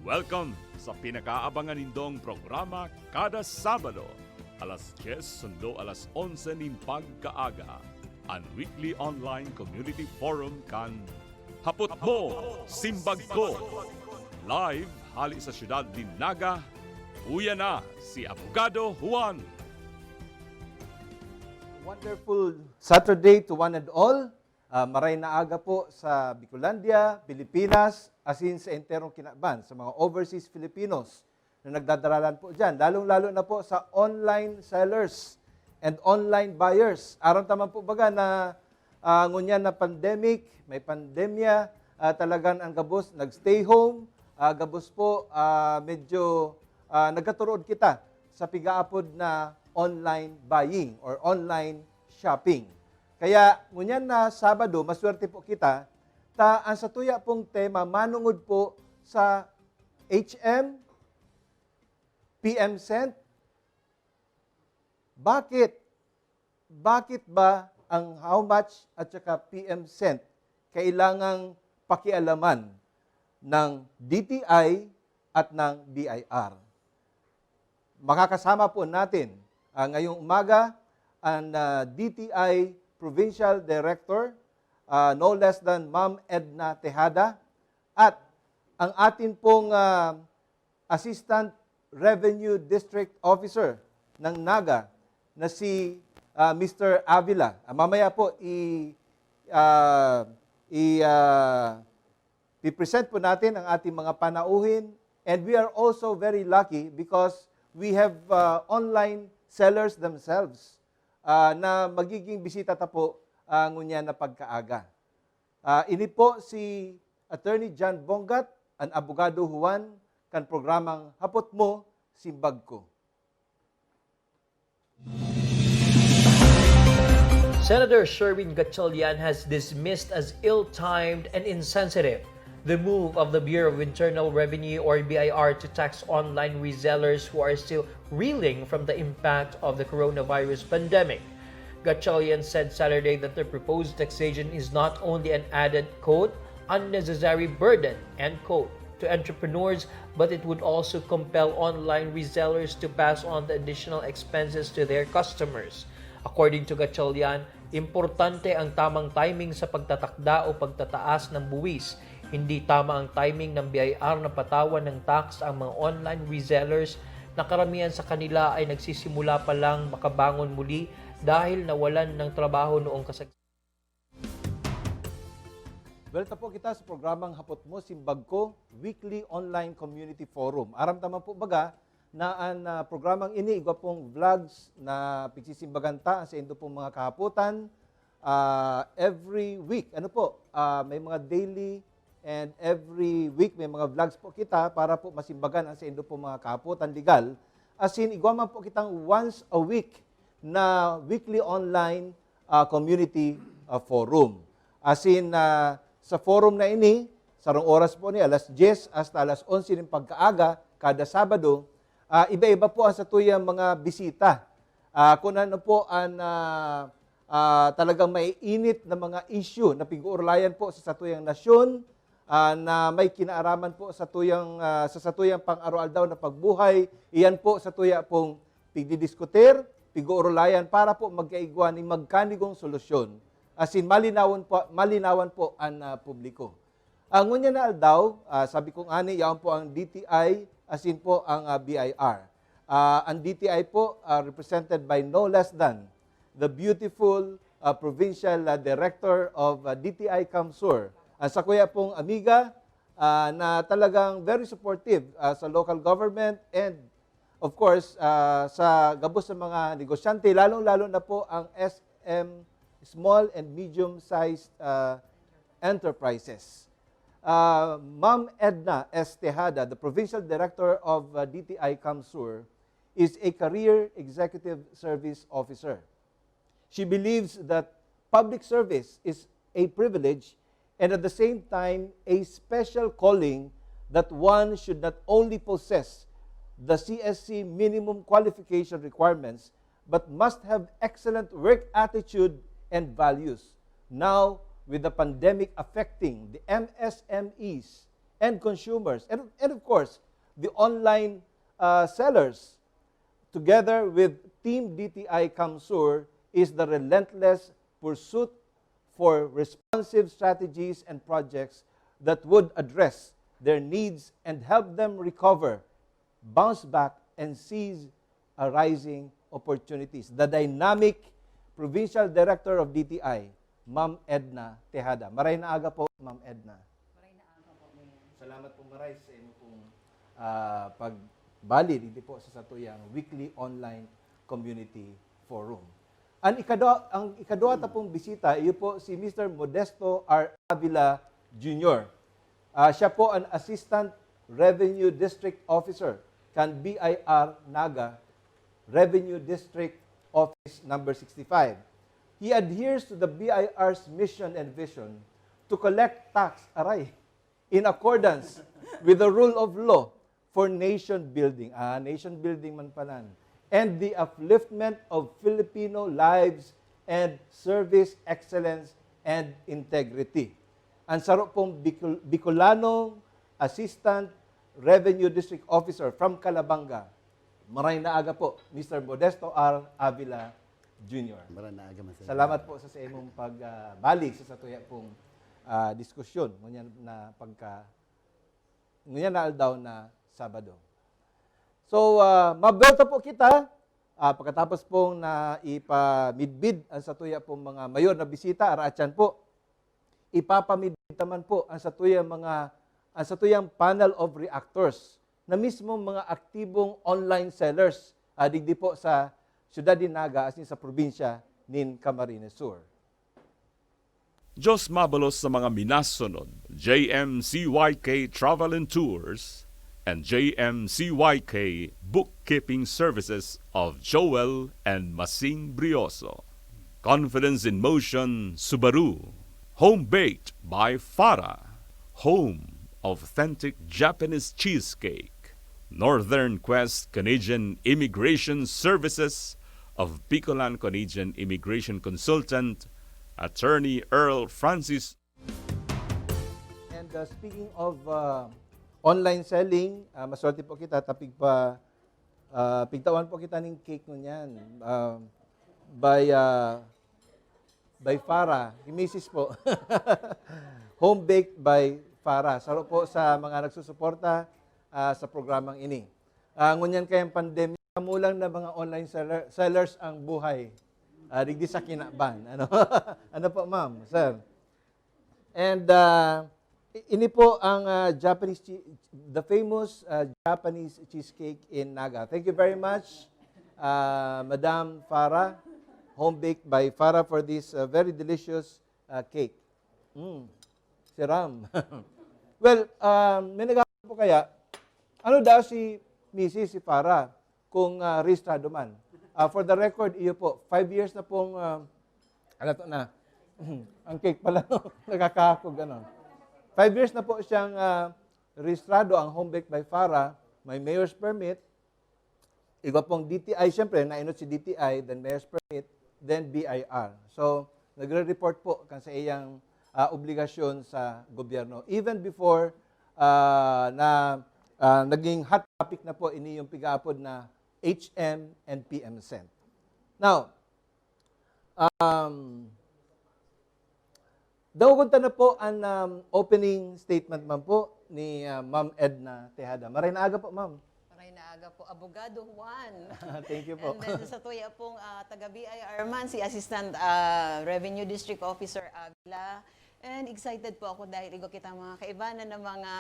Welcome sa pinakaabangan nindong programa kada Sabado, alas 10 sundo alas 11 ning pagkaaga. Ang weekly online community forum kan Hapot Mo, Simbag Ko. Live hali sa siyudad ni Naga, uya na si Abogado Juan. Wonderful Saturday to one and all. Maray na aga po sa Bicolandia, Pilipinas, asin sa enterong Kinakban, sa mga overseas Filipinos na nagdadaralan po dyan. Lalong-lalo na po sa online sellers and online buyers. Aram taman po baga na ngunyan na pandemic, may pandemya, talagang ang gabos nagstay home, gabos po medyo nagkaturood kita sa pigaapod na online buying or online shopping. Kaya ngunyan na Sabado, maswerte po kita, ang sa tuya pong tema, manungod po sa HM, PM Cent. Bakit? Bakit ba ang how much at saka PM Cent kailangang pakialaman ng DTI at ng BIR? Makakasama po natin ngayong umaga ang DTI Provincial Director, no less than Ma'am Edna Tejada, at ang atin pong Assistant Revenue District Officer ng Naga na si Mr. Avila. Mamaya po i-present po natin ang ating mga panauhin, and we are also very lucky because we have online sellers themselves na magiging bisita ta po ngunya na pagkaaga. Ini po si Attorney John Bongat, ang Abogado Juan, kan programang Hapot Mo, Simbag Ko. Senator Sherwin Gatchalian has dismissed as ill-timed and insensitive the move of the Bureau of Internal Revenue or BIR to tax online resellers who are still reeling from the impact of the coronavirus pandemic. Gatchalian said Saturday that the proposed taxation is not only an added, quote, unnecessary burden, end quote, to entrepreneurs, but it would also compel online resellers to pass on the additional expenses to their customers. According to Gatchalian, importante ang tamang timing sa pagtatakda o pagtataas ng buwis. Hindi tama ang timing ng BIR na patawan ng tax ang mga online resellers na karamihan sa kanila ay nagsisimula pa lang makabangon muli dahil nawalan ng trabaho noong kasagsagan. Welcome po kita sa programang Hapot Mo, Simbag Ko, weekly online community forum. Aram taman po baga na ang programang ini, igwa pong vlogs na pagsisimbagan ta sa indo pong mga kahaputan every week. Ano po, may mga daily and every week may mga vlogs po kita para po masimbagan ang sa indo po mga kahaputan legal. As in, igwa man po kitang once a week na weekly online community forum. As in, sa forum na ini, sarong oras po ni alas 10 hasta alas 11 ng pagkaaga, kada Sabado, iba-iba po ang sa tuyang mga bisita. Kung ano po ang talagang may init na mga issue na pag-uurlayan po sa satuyang nasyon, na may kinaaraman po sa tuyang pang-araw-aldaw na pagbuhay, iyan po sa tuya pong pigdidiskutir, pig-uurlayan para po magkaigwa ni magkanigong solusyon. As in, malinawan po ang publiko. Ngunya na aldaw, sabi kong ani, yaon po ang DTI, as in po ang BIR. Ang DTI po represented by no less than the beautiful Provincial Director of DTI Kamsur. Sa kuya pong amiga na talagang very supportive sa local government and of course sa gabos sa mga negosyante, lalong-lalo na po ang SM Small and Medium-Sized Enterprises. Ma'am Edna S. Tejada, the Provincial Director of DTI Kamsur, is a Career Executive Service Officer. She believes that public service is a privilege and at the same time a special calling that one should not only possess the CSC minimum qualification requirements but must have excellent work attitude and values. Now, with the pandemic affecting the MSMEs and consumers. And of course, the online sellers, together with Team DTI Kamsur, is the relentless pursuit for responsive strategies and projects that would address their needs and help them recover, bounce back, and seize arising opportunities. The dynamic Provincial Director of DTI, Ma'am Edna Tejada. Maray na aga po, Ma'am Edna. Salamat po maray sa inyo pong pagbali dito po sa satuyang weekly online community forum. Ang ikadwa ta pong bisita, iyo po si Mr. Modesto R. Avila Jr. Siya po ang Assistant Revenue District Officer kan BIR Naga Revenue District Office number 65. He adheres to the BIR's mission and vision to collect tax, in accordance with the rule of law for nation building. Nation building man palan. And the upliftment of Filipino lives and service excellence and integrity. Ang saro pong Bicolanong Assistant Revenue District Officer from Calabanga. Maray na aga po, Mr. Modesto R. Avila Jr. Maray na aga, Mr. Salamat po sa imong pagbalik sa satuya pong diskusyon ngunyan na aldaw na Sabado. So, mabelta po kita pagkatapos pong na ipamidbid ang satuya pong mga mayor na bisita, araatyan po, ipapamidbid naman po ang satuyang panel of reactors na mismo mga aktibong online sellers digdi po sa siyudad din Naga as in sa probinsya nin Camarines Sur. Diyos mabalos sa mga minasunod, JMCYK Travel and Tours and JMCYK Bookkeeping Services of Joel and Masing Brioso. Confidence in Motion Subaru. Home Baked by Farah. Home of Authentic Japanese Cheesecake. Northern Quest Canadian Immigration Services of Bicolan Canadian Immigration Consultant, Attorney Earl Francis. And speaking of online selling, maswerte po kita, pigtawan po kita ng cake nun yan. By Farah, Mrs. po. Home baked by Farah. Saro po sa mga nagsusuporta sa programang ini. Ngunyan kayang pandemya, kamulang na mga online sellers ang buhay. Digdi sa kinaban. Ano? Ano po, ma'am, sir? And ini po ang the famous Japanese cheesecake in Naga. Thank you very much, Madam Farah, Home Baked by Farah, for this very delicious cake. Si Ram. Well, may nagkakaroon po kaya, ano daw si Mrs. si Farah kung rehistrado man? For the record, iyo po, 5 years na pong, ang cake pala, nagkakakog, 5 years na po siyang rehistrado ang Home Baked by Farah, may mayor's permit, iba pong DTI, siyempre, nainot si DTI, then mayor's permit, then BIR. So, nagre-report po kan sa iyang obligasyon sa gobyerno. Even before naging hot topic na po ini yung pigaapod na HM and PM Cent. Now, dawagunta na po ang opening statement man po ni Ma'am Edna Tejada. Maray na aga po, ma'am. Maray na aga po, Abogado Juan. Thank you po. And then sa tuya pong taga-BIR man, si Assistant Revenue District Officer Avila. And excited po ako dahil igo kita mga kaibanan ng mga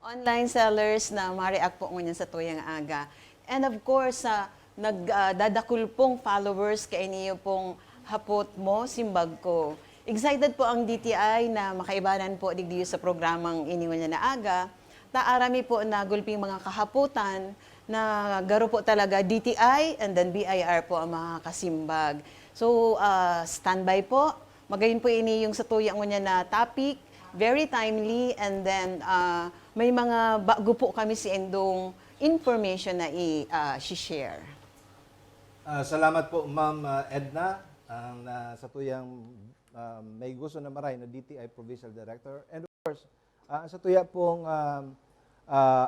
online sellers na ma-react po ngunyan sa tuyang aga. And of course, nagdadakul pong followers kay niyo pong hapot mo, simbag ko. Excited po ang DTI na makaibanan po digdiyo sa programang iniwan niya na aga. Taarami po na gulping mga kahaputan na garo po talaga DTI and then BIR po ang mga kasimbag. So, standby po. Magayon po ini yung sa tuyang niya na topic, very timely, and then may mga bago po kami si Endong information na i-share. Salamat po, Ma'am Edna, sa tuyang may gusto na maray na DTI Provincial Director. And of course, sa tuya pong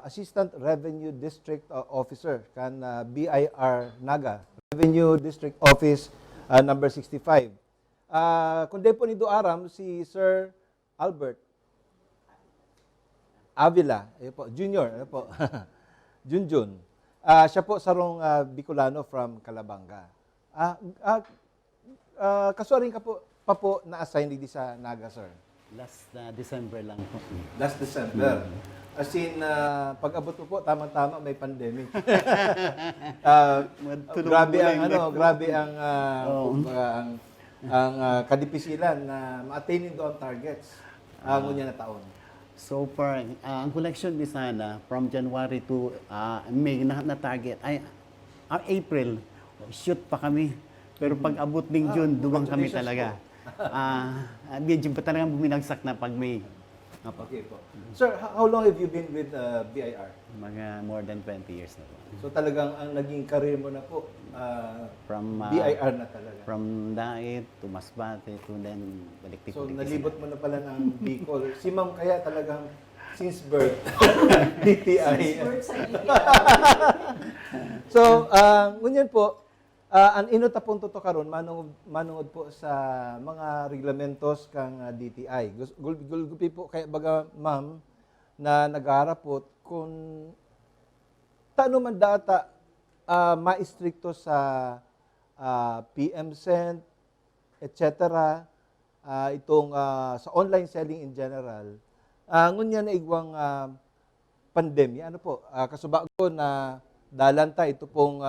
Assistant Revenue District Officer kan BIR Naga, Revenue District Office number 65. Kundi po ni Aram si Sir Albert Avila, po, Junior, po. Junjun. Siya po sarong Bicolano from Calabanga. Kasuaring ka po pa po na-assign di sa Naga, sir? Last December lang po. Last December. As in, pag-abot po, tamang-tama may pandemic. Grabe ang grabe ang kadipisilan na ma-attain doon targets ngunya na taon. So far, ang collection ni sana from January to May na target ay April, shoot pa kami. Pero pag abot ng June, dumang kami talaga. Medyo pa talagang buminagsak na pag May. Okay po. Sir, how long have you been with BIR? Mga more than 20 years na po. So talagang ang naging career mo na po, From BIR na talaga. from Daet to Masbate to then Baliktik. So nalibot mo na pala ng Bicol. Si Ma'am kaya talagang since birth, DTI. So, ngunyan po, ang inot pong toto karon manungod po sa mga reglamentos kang DTI. Gulgupi po kaya baga ma'am na nag-aarap po kung taano man data maistrikto sa PMCENT, etc. Itong sa online selling in general. Ngunya na igwang pandemya. Ano po? Kasubago na dalanta ito pong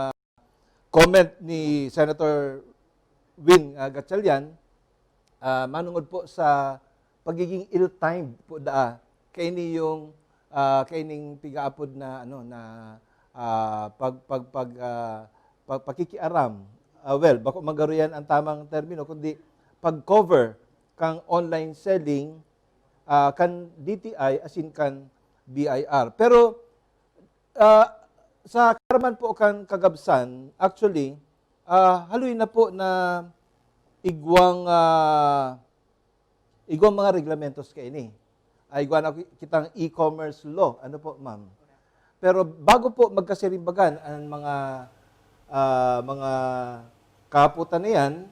comment ni Senator Win Gatchalian, manungod po sa pagiging ill-timed po kaini yung kaining pigaapod na pakikiaram. Well, bako magaruyan ang tamang termino kundi pag-cover kang online selling kan DTI asin kan BIR. Pero sa karaman po kan kagabsan, actually, haluin na po na igwang mga reglamentos kaini. Igwang na kitang e-commerce law. Ano po, ma'am? Pero bago po magkasirimbagan ang mga kaputan na yan,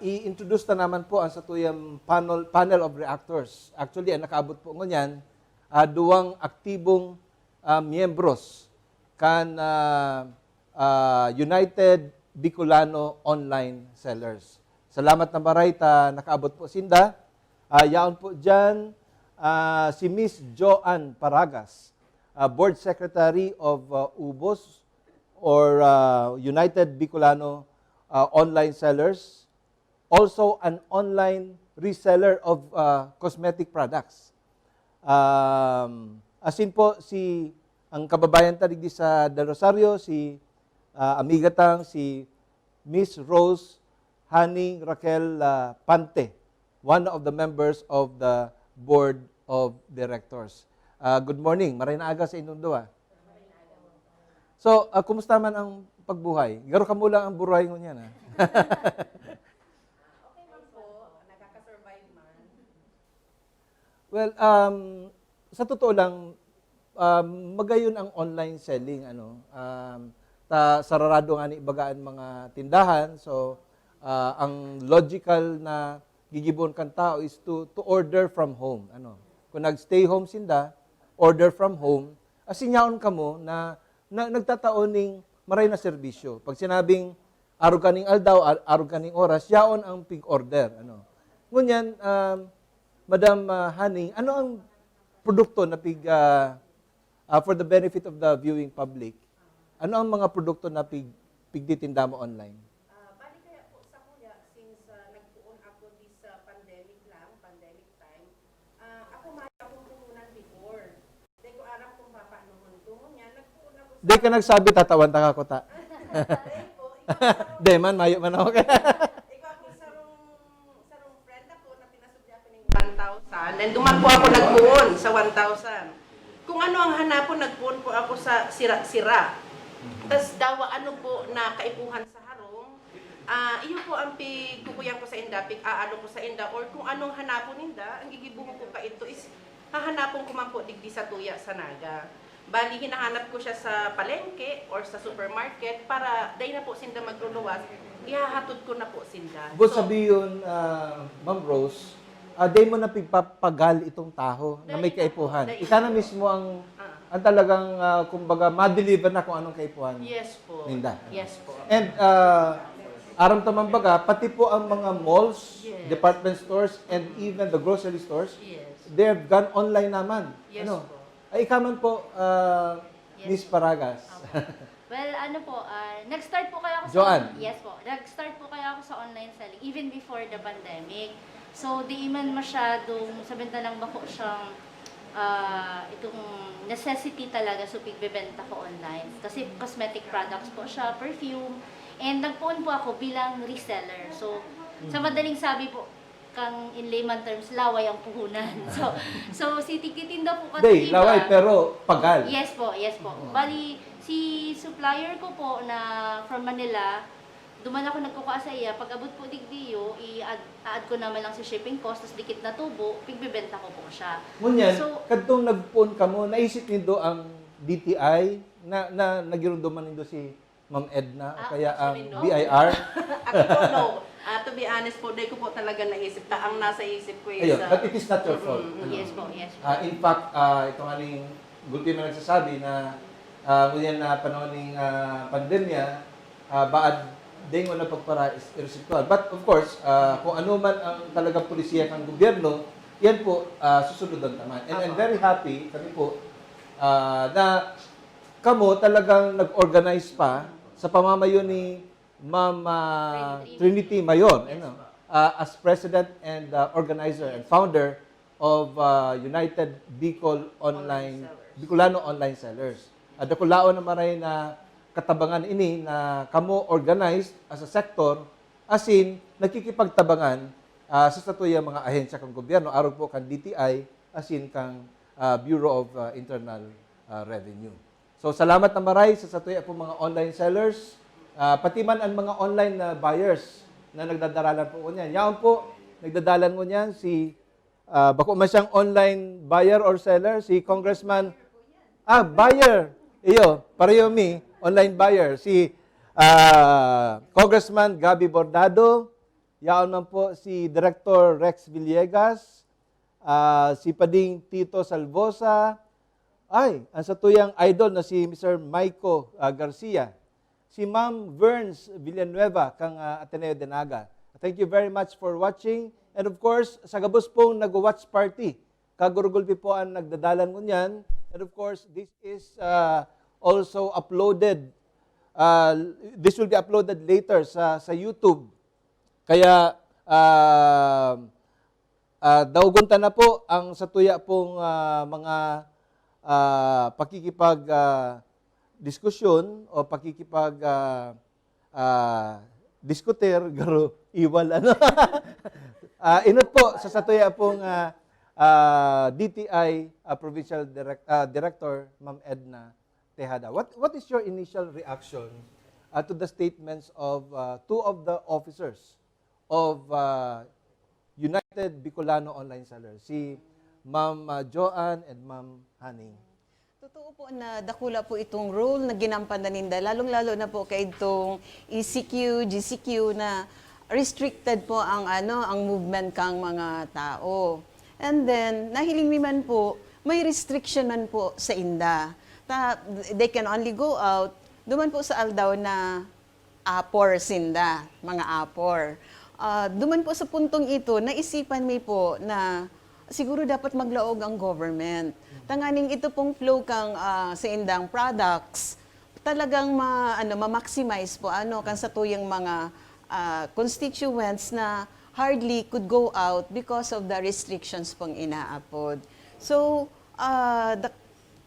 i-introduce na naman po ang satuyang panel of reactors. Actually, ang nakaabot po ngunyan, duwang aktibong miyembros kan United Bicolano Online Sellers. Salamat na maray ta nakaabot po sinda. Yaon po dyan si Miss Joanne Paragas, Board Secretary of UBOS or United Bicolano Online Sellers. Also an online reseller of cosmetic products. Asin po ang kababayan tarig di sa Del Rosario, si amiga tang, si Miss Rose Haning Raquel Pante, one of the members of the Board of Directors. Good morning. Maray na aga sa inyong dua. So, kumusta man ang pagbuhay? Garo ka mo lang ang buhay ngunyan, ha? Okay man po, nakaka-survive man. Well, sa totoo lang, magayon ang online selling, sararado nga ni bagaan mga tindahan. So, ang logical na gigibon kan tao is to order from home. Kung nag-stay home sinda, order from home, asinyaon ka mo na nagtataoning maray na serbisyo. Pag sinabing araw kaning aldaw, araw kaning oras, yaon ang pig-order. Ngunyan, Madam Haning, ano ang produkto na for the benefit of the viewing public, ano ang mga produkto na pigditinda mo online? Bali kaya po sa kuya, since nagpuon ako di sa pandemic time, ako may akong puhunan before. Hindi ko aram kung paano huntungon niya, nagpuon ako sa... Di ka nagsabi, tatawan ta ka ko ta. Dahil po, Di man, mayo man ako. ikaw ako sarong friend ako na pinasubya ko ng 1,000. Then duman po ako nagpuon sa 1,000. Kung ano ang hanapon, nagpuon po ako sa sira-sira. Tapos dawa ano po na kaipuhan sa harong, iyo po ang pigkukuyan ko sa inda, aalo ko sa inda, or kung anong hanapon ninda, ang gigibuhon ko ka ito is hahanapon ko man po digdi sa tuya sa Naga. Bali, hinahanap ko siya sa palengke or sa supermarket para day na po sinda magluluwas, ihahatod ko na po sinda. Bukod sabihin, Ma'am Rose, day mo na pigpapagal itong taho na may kaipuhan. Ika na mismo ang talagang, kumbaga, ma-deliver na kung anong kaipuhan. Yes po. Ninda. Yes po. And aram tamang baga, pati po ang mga malls, Yes. department stores, and even the grocery stores, Yes. they've gone online naman. Yes Ano? po. Ay, ikaw man po, Miss Paragas. Well, ano po, nag-start po kaya ako Joanne. Yes po. Nag-start po kaya ako sa online selling even before the pandemic. So, di man masyadong sabantalang bako siyang itong necessity talaga so pigbebenta ko online. Kasi cosmetic products po siya, perfume, and nagpuon po ako bilang reseller. So, sa madaling sabi po, kang in layman terms, laway ang puhunan. So sitikitinda po kasi Day, laway, pero pagal. Yes po, yes po. Bali, si supplier ko po na from Manila, duman ako nagkukuha sa iya. Pag abot po digdiyo, i-add ko naman lang sa shipping cost, tapos dikit na tubo, pigbebenta ko po siya. Ngunyan, So- kadtong nagpuon ka mo, naisip nindo ang DTI na nagirundo man nindo si Ma'am Edna o kaya ang actually, no. BIR. Ako po, no. To be honest po, di ko po talaga naisip. Ang nasa isip ko is... Ayun, but it is not your fault. Ano? Yes po, yes po. In fact, itong aning gulpi man nagsasabi na ngunyan na panahon ng pandemya, baad din mo na pagpara is irresiptual. But of course, kung ano man ang talagang polisiya ng gobyerno, yan po susunod ang taman. And I'm very happy, kami po, na kamo talagang nag-organize pa sa pamamayo ni Ma'am Trinity Mayon, as president and organizer and founder of United Bicol Bicolano Online Sellers. Dakulao na maray na katabangan ini na kamo organized as a sector, as in nakikipagtabangan sa satuyang mga ahensya kang gobyerno, araw po kan DTI, as in kang Bureau of Internal Revenue. So salamat na maray sa satuya po mga online sellers, pati man ang mga online na buyers na nagdadaralan po niyan. Yan po, nagdadalan mo niyan si, bako man siyang online buyer or seller, si Congressman, buyer, iyo, pareho mi, online buyer, si Congressman Gabi Bordado, yan man po si Director Rex Villegas, si Pading Tito Salvosa, ang satuyang idol na si Mr. Maiko Garcia, si Ma'am Verns Villanueva kang Ateneo de Naga. Thank you very much for watching. And of course, sa gabos pong nag-watch party, kagurugulpi po ang nagdadalan ngunyan. And of course, this is also uploaded. This will be uploaded later sa YouTube. Kaya daugunta na po ang satuya pong mga pakikipag diskusyon o pakikipag diskuter garo iwal ano inot po sa satuya pong DTI Provincial Director Ma'am Edna Tejada. What is your initial reaction to the statements of two of the officers of United Bicolano Online Sellers, si Ma'am Joanne and Ma'am Haning? Totoo po na dakula po itong role na ginampanan ninda, lalong-lalo na po kay itong ECQ, GCQ na restricted po ang movement kang mga tao. And then nahiling mi man po, may restriction man po sa inda. They can only go out duman po sa aldaw na apor sinda, mga apor. Duman po sa puntong ito, naisipan mi po na siguro dapat maglaog ang government. Tanganing ito pong flow kang sa indang products, talagang ma-maximize po kan sa tuyang mga constituents na hardly could go out because of the restrictions pong inaapod. So,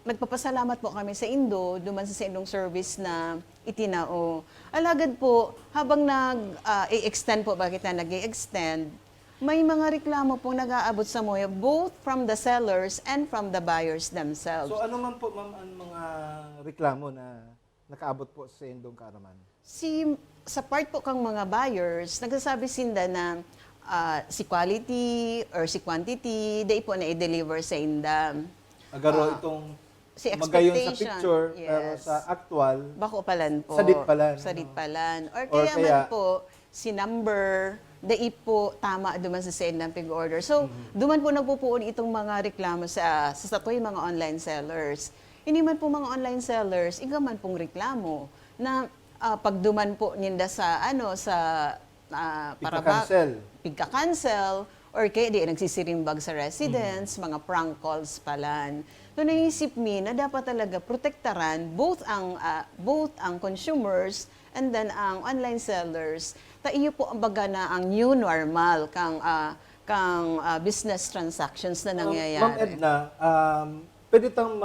nagpapasalamat po kami sa Indo, duman sa indong service na itinao. Alagad po, habang nag-i-extend po, bakit na nag-i-extend, may mga reklamo pong nag-aabot sa moya, both from the sellers and from the buyers themselves. So ano man po, ma'am, ang mga reklamo na nakaabot po sa indong kaaraman? Sa part po kang mga buyers, nagsasabi sinda na si quality or si quantity, day po na i-deliver sa inda. Agaro itong si magayon sa expectation, picture, pero yes. sa actual, Bako palan po. Sadit palan. Sadit palan. Or Or kaya man po, si number, dai po tama duman sa send ng pig-order. So, duman po nagpupuon itong mga reklamo sa satoy mga online sellers. Hindi man po mga online sellers, iga man pong reklamo na pag duman po ninda sa Pigka-cancel. pigka-cancel or kaya di nagsisirimbag sa residents, mga prank calls palan. So naisip mi na dapat talaga protektaran both ang consumers and then ang online sellers. Ta iyo po ang baga na ang new normal kang business transactions na nangyayari. Ma'am Edna, pwede tang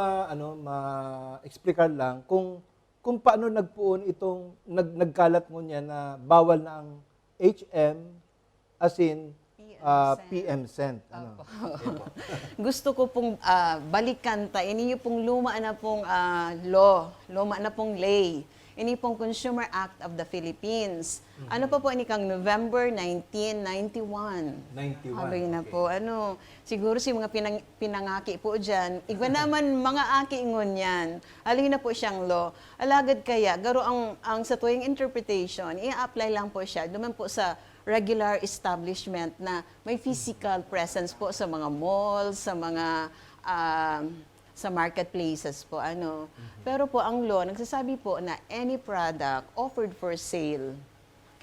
ma-explican lang kung paano nagpuon itong nagkalat mo niya na bawal na ang HM as in PM sent. Ano? Gusto ko pong balikan ta. Ini yung pong luma na pong law, luma na pong lay. Ini pong Consumer Act of the Philippines. Ano pa po ini kang November 1991. 91. Abay na po. Siguro si mga pinangaki po dyan. Igwa naman mga aki ingon yan. Alin na po siyang law. Alagad kaya, garo ang sa tuwing interpretation, i-apply lang po siya. Duman po sa regular establishment na may physical presence po sa mga malls, sa mga sa marketplaces po Pero po ang law nagsasabi po na any product offered for sale,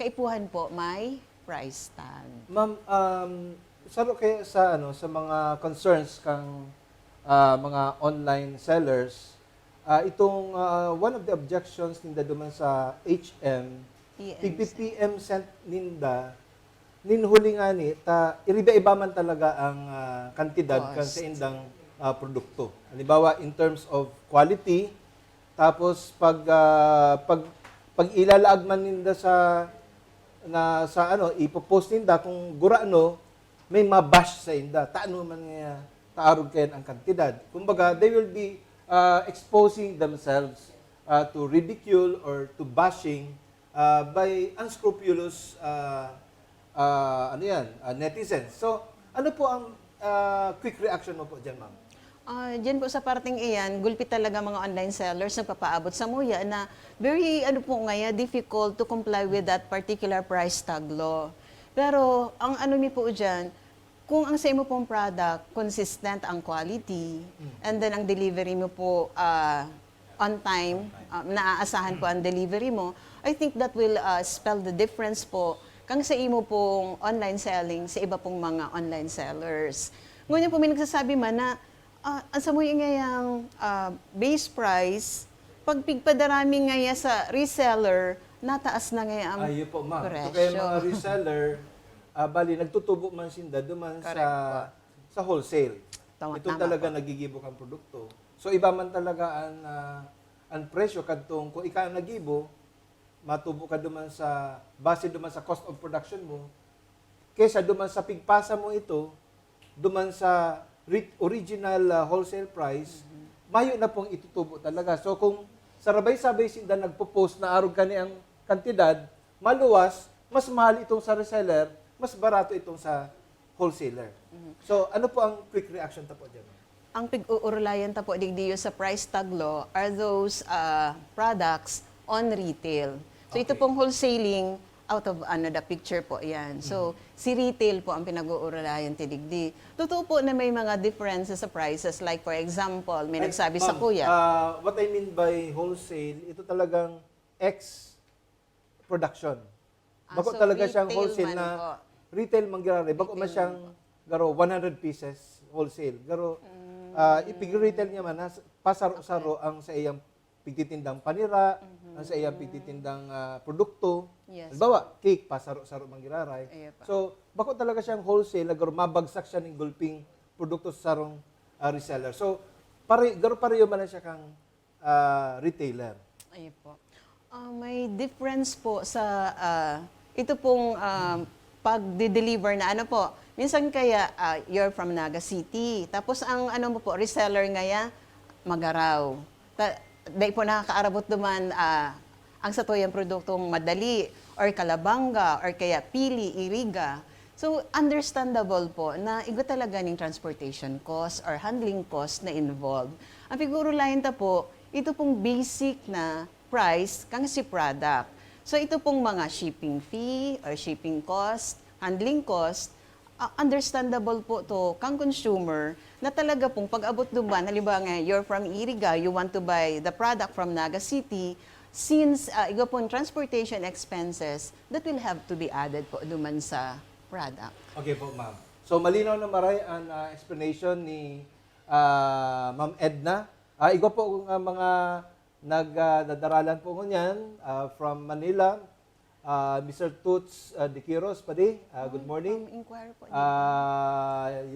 kaipuhan po may price tag. Ma'am, saro kayo sa mga concerns kang mga online sellers, itong one of the objections ninda duman sa HM, PPPM sent ninda ninhuli nga ni ta iriba-iba man talaga ang kantidad kan sa indang produkto. Halimbawa in terms of quality, tapos pag ilalaag man ninda sa ipopost ninda kung gurano may mabash sa inda, taano man nga taarog kayan ang kantidad. Kumbaga, they will be exposing themselves to ridicule or to bashing by unscrupulous netizens. So, ano po ang quick reaction mo po dyan, ma'am? Diyan po sa parting iyan, gulpi talaga mga online sellers nagpapaabot sa muya na very difficult to comply with that particular price tag law. Pero ang mi po dyan, kung ang sa imo pong product, consistent ang quality, and then ang delivery mo po on time, naaasahan po ang delivery mo, I think that will spell the difference po kang sa imo pong online selling sa iba pong mga online sellers. Ngunit po may nagsasabi man na ang sa mo yung base price, pag pigpadarami ngaya sa reseller, nataas na ngaya ang Ayo po, ma'am. presyo. So, kaya mga reseller, bali, nagtutubo man sinda duman sa wholesale. Ito Tama talaga po. nagigibok ang produkto. So, iba man talaga ang presyo kadtong kung ikaw ang nagibo, matubo ka duman sa, base duman sa cost of production mo, kaysa duman sa pigpasa mo ito, duman sa original wholesale price, mayo na pong itutubo talaga. So kung sarabay-sabay sinda nagpo-post na arog kani ang kantidad, maluwas, mas mahal itong sa reseller, mas barato itong sa wholesaler. So ano po ang quick reaction ta po dyan? Ang pig-uurulayan ta po digdiyo sa price tag law are those products on retail. So ito pong wholesaling, out of the picture po yan. So, si retail po ang pinag-uuralayan tidigdi. Totoo po na may mga differences sa prices. Like for example, may nagsabi sa Ma'am, kuya. What I mean by wholesale, ito talagang production. Bako So talaga siyang retail wholesale man na po. retail manggirari. Bako man Retail siyang garo 100 pieces wholesale. Garo ipig-retail niya man pasaro-saro ang sa iyang pigtitindang panira, ang sa iyang pigtitindang produkto. Yes. Halimbawa, cake, pasaro-saro manggiraray. Ayan pa. So, bako talaga siyang wholesale, garo mabagsak siya ng gulping produkto sa sarong reseller. So, garo pareho man na siya kang retailer. Ayun po. May difference po sa ito pong pag-deliver na po. Minsan kaya you're from Naga City. Tapos ang mo po, reseller ngaya, Magaraw. Dahil po nakakaarabot duman ang satoyang produktong madali or kalabanga or kaya pili, iriga. So, understandable po na igo talaga ng transportation cost or handling cost na involved. Ang figuro lain ta po, ito pong basic na price kang si product. So, ito pong mga shipping fee or shipping cost, handling cost, understandable po to kang consumer na talaga pong pag-abot duman, halimbawa nga, you're from Iriga, you want to buy the product from Naga City, since igo pong transportation expenses, that will have to be added po duman sa product. Okay po, ma'am. So, malinaw na maray ang explanation ni Ma'am Edna. Igo po ang mga nagdadaralan po ngunyan from Manila. Mr. Toots De Quiros, padi. Good morning. Inquire po.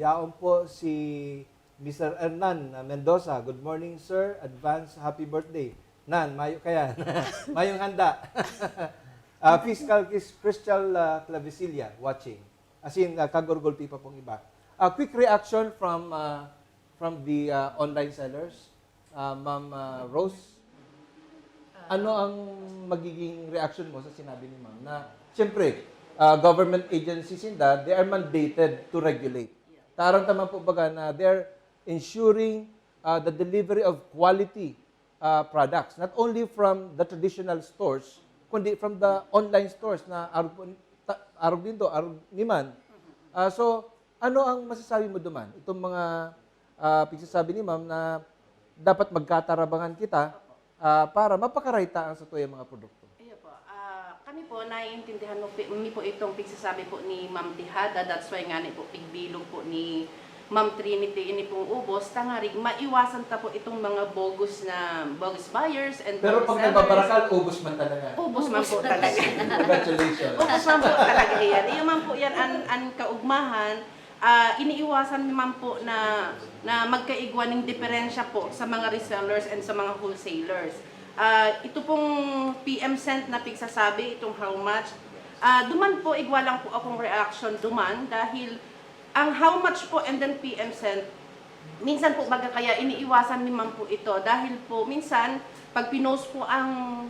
Yaon po si Mr. Hernan Mendoza. Good morning, sir. Advance happy birthday. Nan, mayo kaya. Mayong handa. Fiscal Crystal Clavicilia watching. As in, kagorgolpi pa pong iba. Quick reaction from the online sellers. Ma'am Rose, ano ang magiging reaction mo sa sinabi ni ma'am na, siyempre, government agencies they are mandated to regulate. Tarang tama po baga na they're ensuring the delivery of quality products, not only from the traditional stores, kundi from the online stores na arog din do, arog niman. So, ano ang masasabi mo duman? Itong mga pagsasabi ni ma'am na dapat magkatarabangan kita para mapakaraita ang sa tuyang mga produkto. Iyo po. Kami po, naiintindihan mo po itong pagsasabi po ni Ma'am Tihada. That's why nga po, pigbilog po ni Ma'am Trinity, ini pong ubos. Tangarig, maiwasan ta po itong mga bogus buyers and Pero bogus pag sellers. nagbabarakal, ubos man talaga. Ubos man po talaga. Congratulations. Ubos man po talaga yan. Iyo man po yan ang kaugmahan. Iniiwasan naman po na magkaigwa ng diferensya po sa mga resellers and sa mga wholesalers. Ito pong PM Cent na pigsasabi, itong how much, duman po, igwa lang po akong reaction duman dahil ang how much po and then PM Cent, minsan po baga kaya iniiwasan naman po ito dahil po minsan pag pinost po ang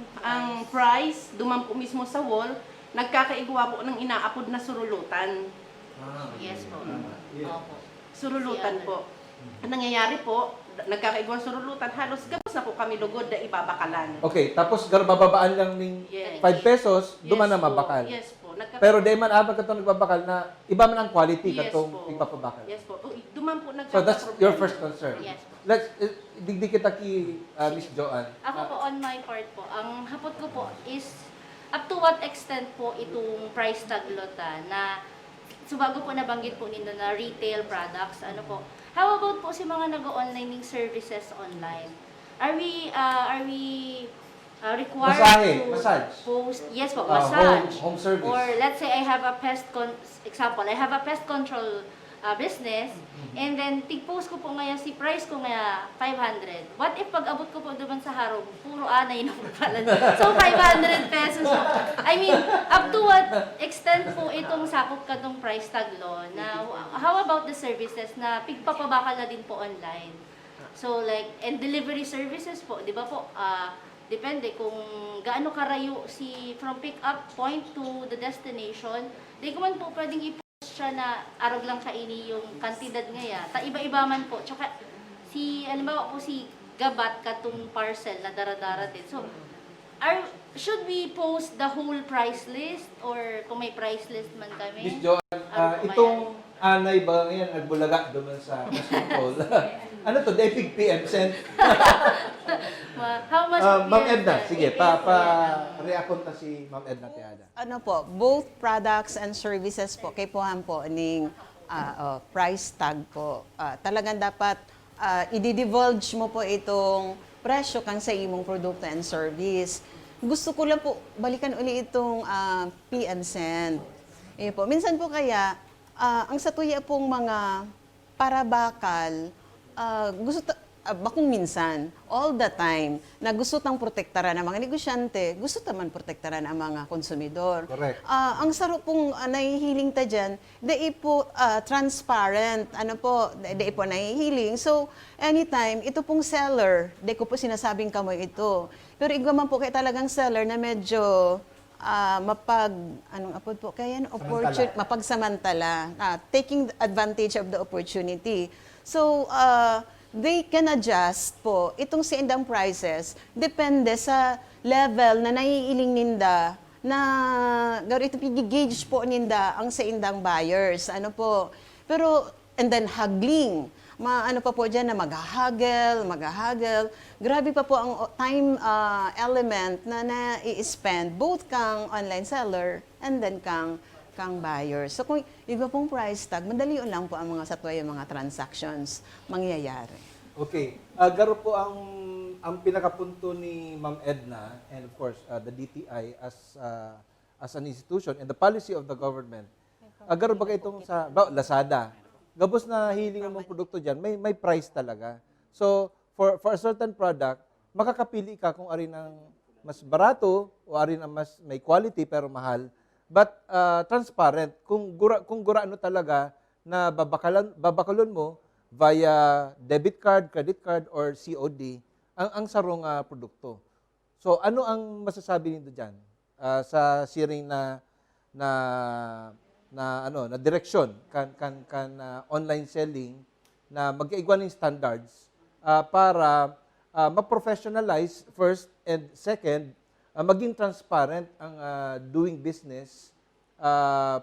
price, duman po mismo sa wall, nagkakaigwa po ng inaapod na surulutan. Yes po. Yeah. Opo. Surulutan po. Ang nangyayari po, nagkakaigwang surulutan, halos gabos na po kami lugod na ibabakalan. Okay, tapos bababaan lang ng Yes. 5 pesos, duman na po. mabakal. Yes po. Pero di man abang katong nagbabakal na iba man ang quality Yes katong po. ipapabakal. Yes po. Duman po So that's your first concern. Yes po. Let's digdig kita ki Miss Joanne. Ako po, on my part po, ang hapot ko po is up to what extent po itong price tag lota na subago po nabanggit po ninyo na retail products, ano po. How about po si mga nag-online ng services online? Are we required Masahe, to massage. post? Yes po, Ah, massage. home service. Or let's say I have a pest control business, and then tig-post ko po ngayon si price ko nga 500. What if pag-abot ko po doon sa harong, puro anay na po pala. So 500 pesos po. I mean, up to what extent po itong sakop ka tong price tag law na how about the services na pigpapabakal na din po online? So like, and delivery services po, di ba po, depende kung gaano karayo from pick up point to the destination, di ko man po pwedeng i-post siya na arog lang kaini yung kantidad ngaya. Ta iba-iba man po. Tsaka alimbawa po si gabat katong parcel na dara-dara din. So, should we post the whole price list or kung may price list man kami? Miss Joanne, Ano po itong anay ba ngayon nagbulaga doon sa control? Ano to? Depig PM Cent? How much? Ma'am Edna, sige, pa-reacon ta si Ma'am Edna Tiada. Ano po, both products and services po, kay puhan po ning price tag po. Talagang dapat i-divulge mo po itong presyo kang sa imong produkto and service. Gusto ko lang po balikan uli itong PM Cent. Po. Minsan po kaya, ang satuya pong mga parabakal, bakong minsan, all the time, na gusto tang protektaran ng mga negosyante, gusto taman protektaran ang mga konsumidor. Correct. Ang saro pong nahihiling ta dyan, dai po transparent, dai po nahihiling. So, anytime, ito pong seller, dai ko po sinasabing kamoy ito. Pero igwa man po kay talagang seller na medyo anong apod po, kaya mapagsamantala, taking advantage of the opportunity. So, they can adjust po itong sa indang prices depende sa level na naiiling ninda na ito gauge po ninda ang sa indang buyers. Ano po? Pero, and then haggling. Ano pa po dyan na maghahagel. Grabe pa po ang time element na na-i-spend both kang online seller and then kang buyer. So kung iba pong price tag, madali lang po ang mga satway, mga transactions mangyayari. Okay. Garo po ang pinakapunto ni Ma'am Edna and of course the DTI as an institution and the policy of the government. Garo ba itong sa Lazada? Gabos na hiling ang mga produkto dyan, may price talaga. So, for a certain product, makakapili ka kung arin ang mas barato o arin ang mas may quality pero mahal. But transparent, kung gura ano talaga na babakalon mo via debit card, credit card, or COD, ang sarong produkto. So, ano ang masasabi niyo dyan sa siring na direksyon kan online selling na mag-iigwan ng standards para ma-professionalize first and second maging transparent ang doing business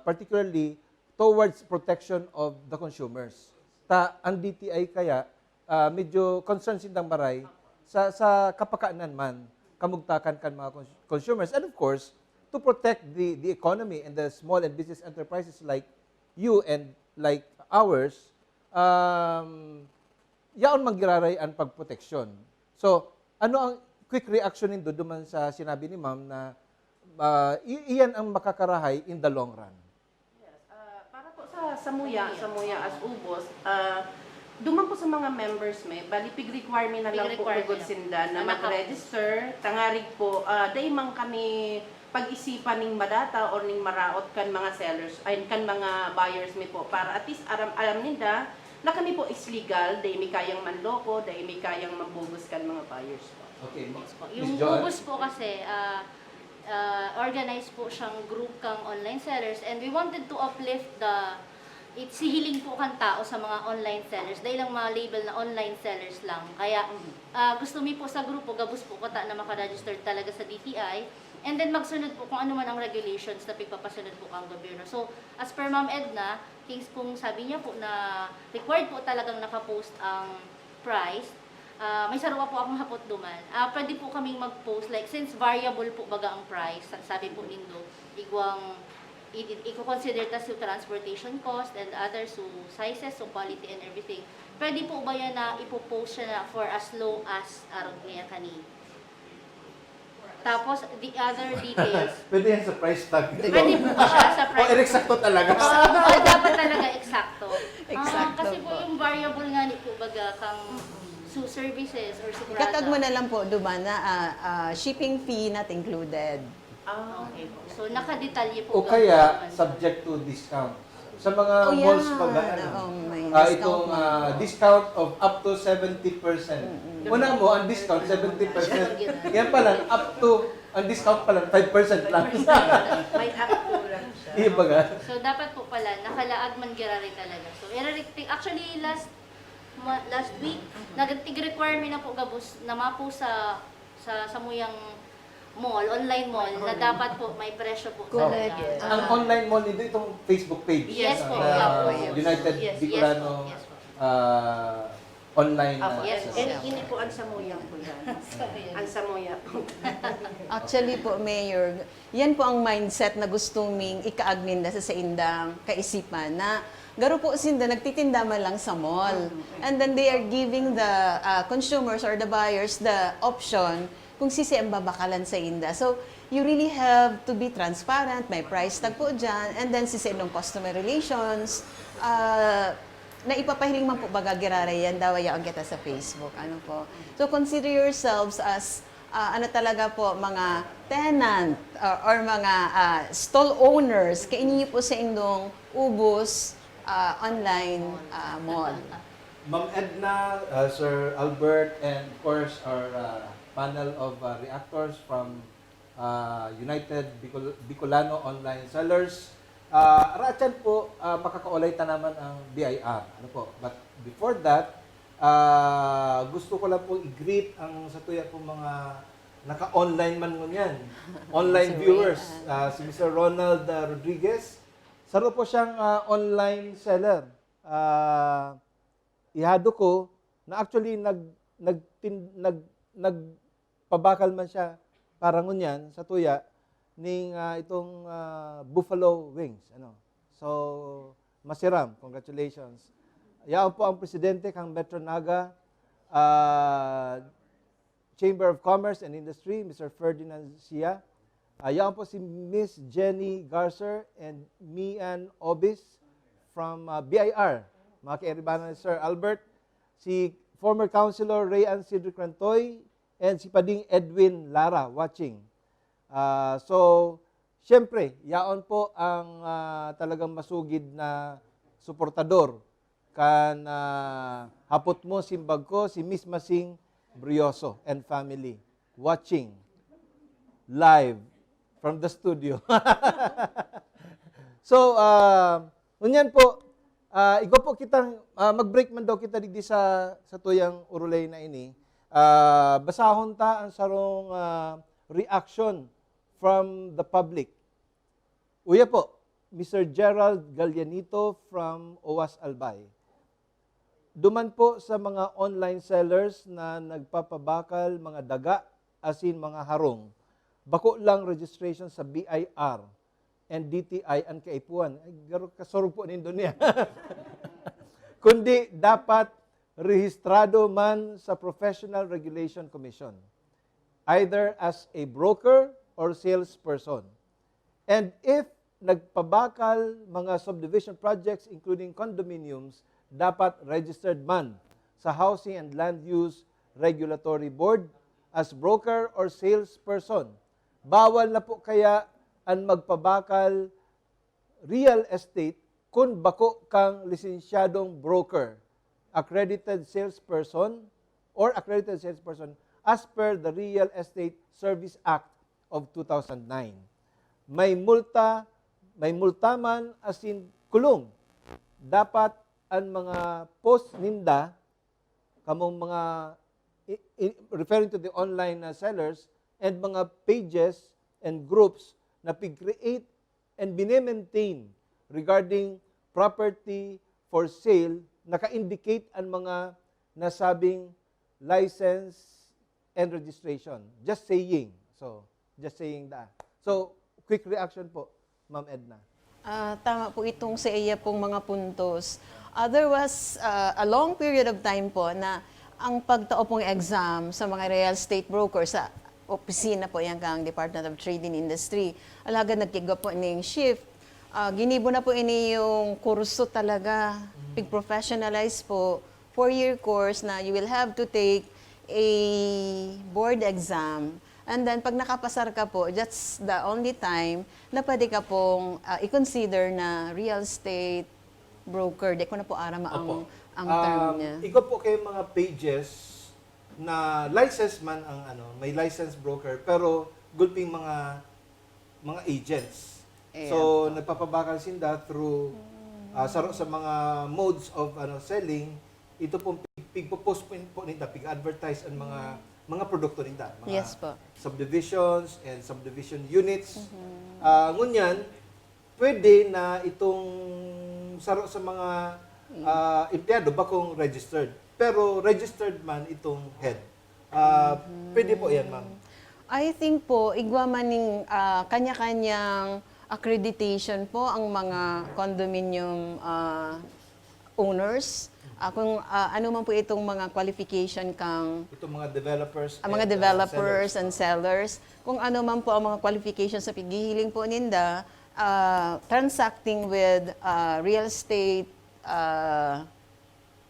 particularly towards protection of the consumers. Ang DTI kaya medyo concerned sindang maray sa kapakaanan man kamugtakan kan mga consumers and of course to protect the economy and the small and business enterprises like you and like ours, yaon manggiraray ang pagproteksyon. So, ano ang quick reaction nindo duman sa sinabi ni Ma'am na iyan ang makakarahay in the long run? Yes. Para po sa Samuya as ubos, duman po sa mga members balipig requirement na lang po Requirement. ugod sinda na Na mag-register. Tangarig po, daimang kami pag-isipan ning madata or ning maraot kan mga sellers ay kan mga buyers mi po para at least alam ninda na kami po is legal, dahil may kayang manloko, dahil may kayang mambugos kan mga buyers po. Okay. Yung ubos po kasi, organized po siyang group kang online sellers and we wanted to uplift sihiling po kang tao sa mga online sellers dahil lang mga label na online sellers lang. Kaya gusto mi po sa grupo, gabos po kata na makaregister talaga sa DTI and then magsunod po kung ano man ang regulations na pigpapasunod po kang gobyerno. So, as per Ma'am Edna, Kings pong sabi niya po na required po talagang nakapost ang price. May sarwa po akong hapot duman. Pwede po kaming mag-post, like since variable po baga ang price, sabi po nindo, i-consider ta sa transportation cost and others, so sizes, so quality and everything. Pwede po ba yan na ipopost siya na for as low as arong kaya kani? Tapos, the other details. Pwede yan sa price tag. Pwede po ba siya sa price? eksakto talaga. Dapat talaga eksakto. Eksakto Kasi po. po yung variable nga ni po baga kang services or sa Ikatag mo product. na lang po, duman na shipping fee not included. Okay po. So, nakadetalye O po. kaya, subject to discount. Sa mga malls pag may itong discount. discount of up to 70%. Una mo, ang discount 70%. Yan pala, up to, ang discount pala 5% lang. May up to lang siya. Ibaga. So, dapat po pala, nakalaag man girari talaga. So, actually, last week, nag-requirement na po gabos na mapo sa Samuyang mall, online mall, na dapat po may presyo po talaga. Ang online mall nito itong Facebook page. Yes po, na yeah po. United Yes, Bicolano yes po. online. Yes, system. And hindi po ang Samuya po yan. Ang Samuya po. Actually po, Mayor, yan po ang mindset na gustong ming ikaagninda sa indang kaisipan na garo po sinda nagtitinda man lang sa mall. And then they are giving the consumers or the buyers the option kung sisi ang babakalan sa inda. So, you really have to be transparent, may price tag po dyan, and then sisi ng customer relations, na ipapahiling man po baga girarayan daw ang kita sa Facebook. Ano po? So, consider yourselves as talaga po, mga tenant or mga stall owners, kainin niyo po sa indong ubos online mall. Ma'am Edna, Sir Albert, and of course our panel of reactors from United Bicolano Online Sellers. Ratyan po, makakaulay ta naman ang BIR. Ano po? But before that, gusto ko lang po i-greet ang sa tuya po mga naka-online man mo yan. Online viewers. Si Mr. Ronald Rodriguez. Saro po siyang online seller. Ihado ko na actually nagpabakal man siya para ngunyan sa tuya ning itong buffalo wings. Ano. So, masiram. Congratulations. Yan po ang presidente kang Metro Naga Chamber of Commerce and Industry, Mr. Ferdinand Sia. Yan po si Miss Jenny Garcer and Mian Obis from BIR. Mga kairibanan ni Sir Albert. Si former Councilor Rayan Cedric Rantoy and si Pading Edwin Lara watching. So, syempre, yaon po ang talagang masugid na suportador kan hapot mo simbag ko si Miss Masing Brioso and family watching live from the studio. So, unyan po, igo po kitang mag-break man daw kita digdi sa tuyang urulay na ini. Basahon ta ang sarong reaction from the public. Uya po, Mr. Gerald Gallianito from OWAS Albay. Duman po sa mga online sellers na nagpapabakal mga daga, asin mga harong. Bako lang registration sa BIR and DTI ang kaipuan. Ay, garo kasurog po nindo niya. Kundi dapat rehistrado man sa Professional Regulation Commission, either as a broker or salesperson. And if nagpabakal mga subdivision projects including condominiums, dapat registered man sa Housing and Land Use Regulatory Board as broker or salesperson. Bawal na po kaya ang magpabakal real estate kung bako kang lisensyadong broker, accredited salesperson, or accredited salesperson as per the Real Estate Service Act of 2009. May multa man asin kulong. Dapat ang mga post ninda, kamong mga, referring to the online sellers, and mga pages and groups na pig-create and binemaintain regarding property for sale, naka-indicate ang mga nasabing license and registration. Just saying. So, just saying that. So, quick reaction po, Ma'am Edna. Tama po itong sa iya pong mga puntos. There was a long period of time po na ang pagtao pong exam sa mga real estate brokers sa opisina po yan kang Department of Trade and Industry. Alaga nagkiga po ining shift. Ginibo na po ini yung kurso talaga. Pig-professionalize po. 4-year course na you will have to take a board exam. And then, pag nakapasar ka po, that's the only time na pwede ka pong i-consider na real estate broker. Di ko na po arama ang term niya. Ikaw po kayo mga pages na license man ang may license broker, pero gulping mga agents. So, nagpapabakal sinda through sa mga modes of selling, ito pong pig-post po nila, pig-advertise ang mga produkto nila, mga Yes po. subdivisions and subdivision units. Ngunyan, pwede na itong saro sa mga empleyado ba kung registered. Pero registered man itong head. Pwede po yan, ma'am. I think po, igwa maning kanya-kanyang accreditation po ang mga condominium owners. Kung ano man po itong mga qualification kang Itong mga developers mga developers and sellers, kung ano man po ang mga qualifications sa paghihiling po ninda, transacting with real estate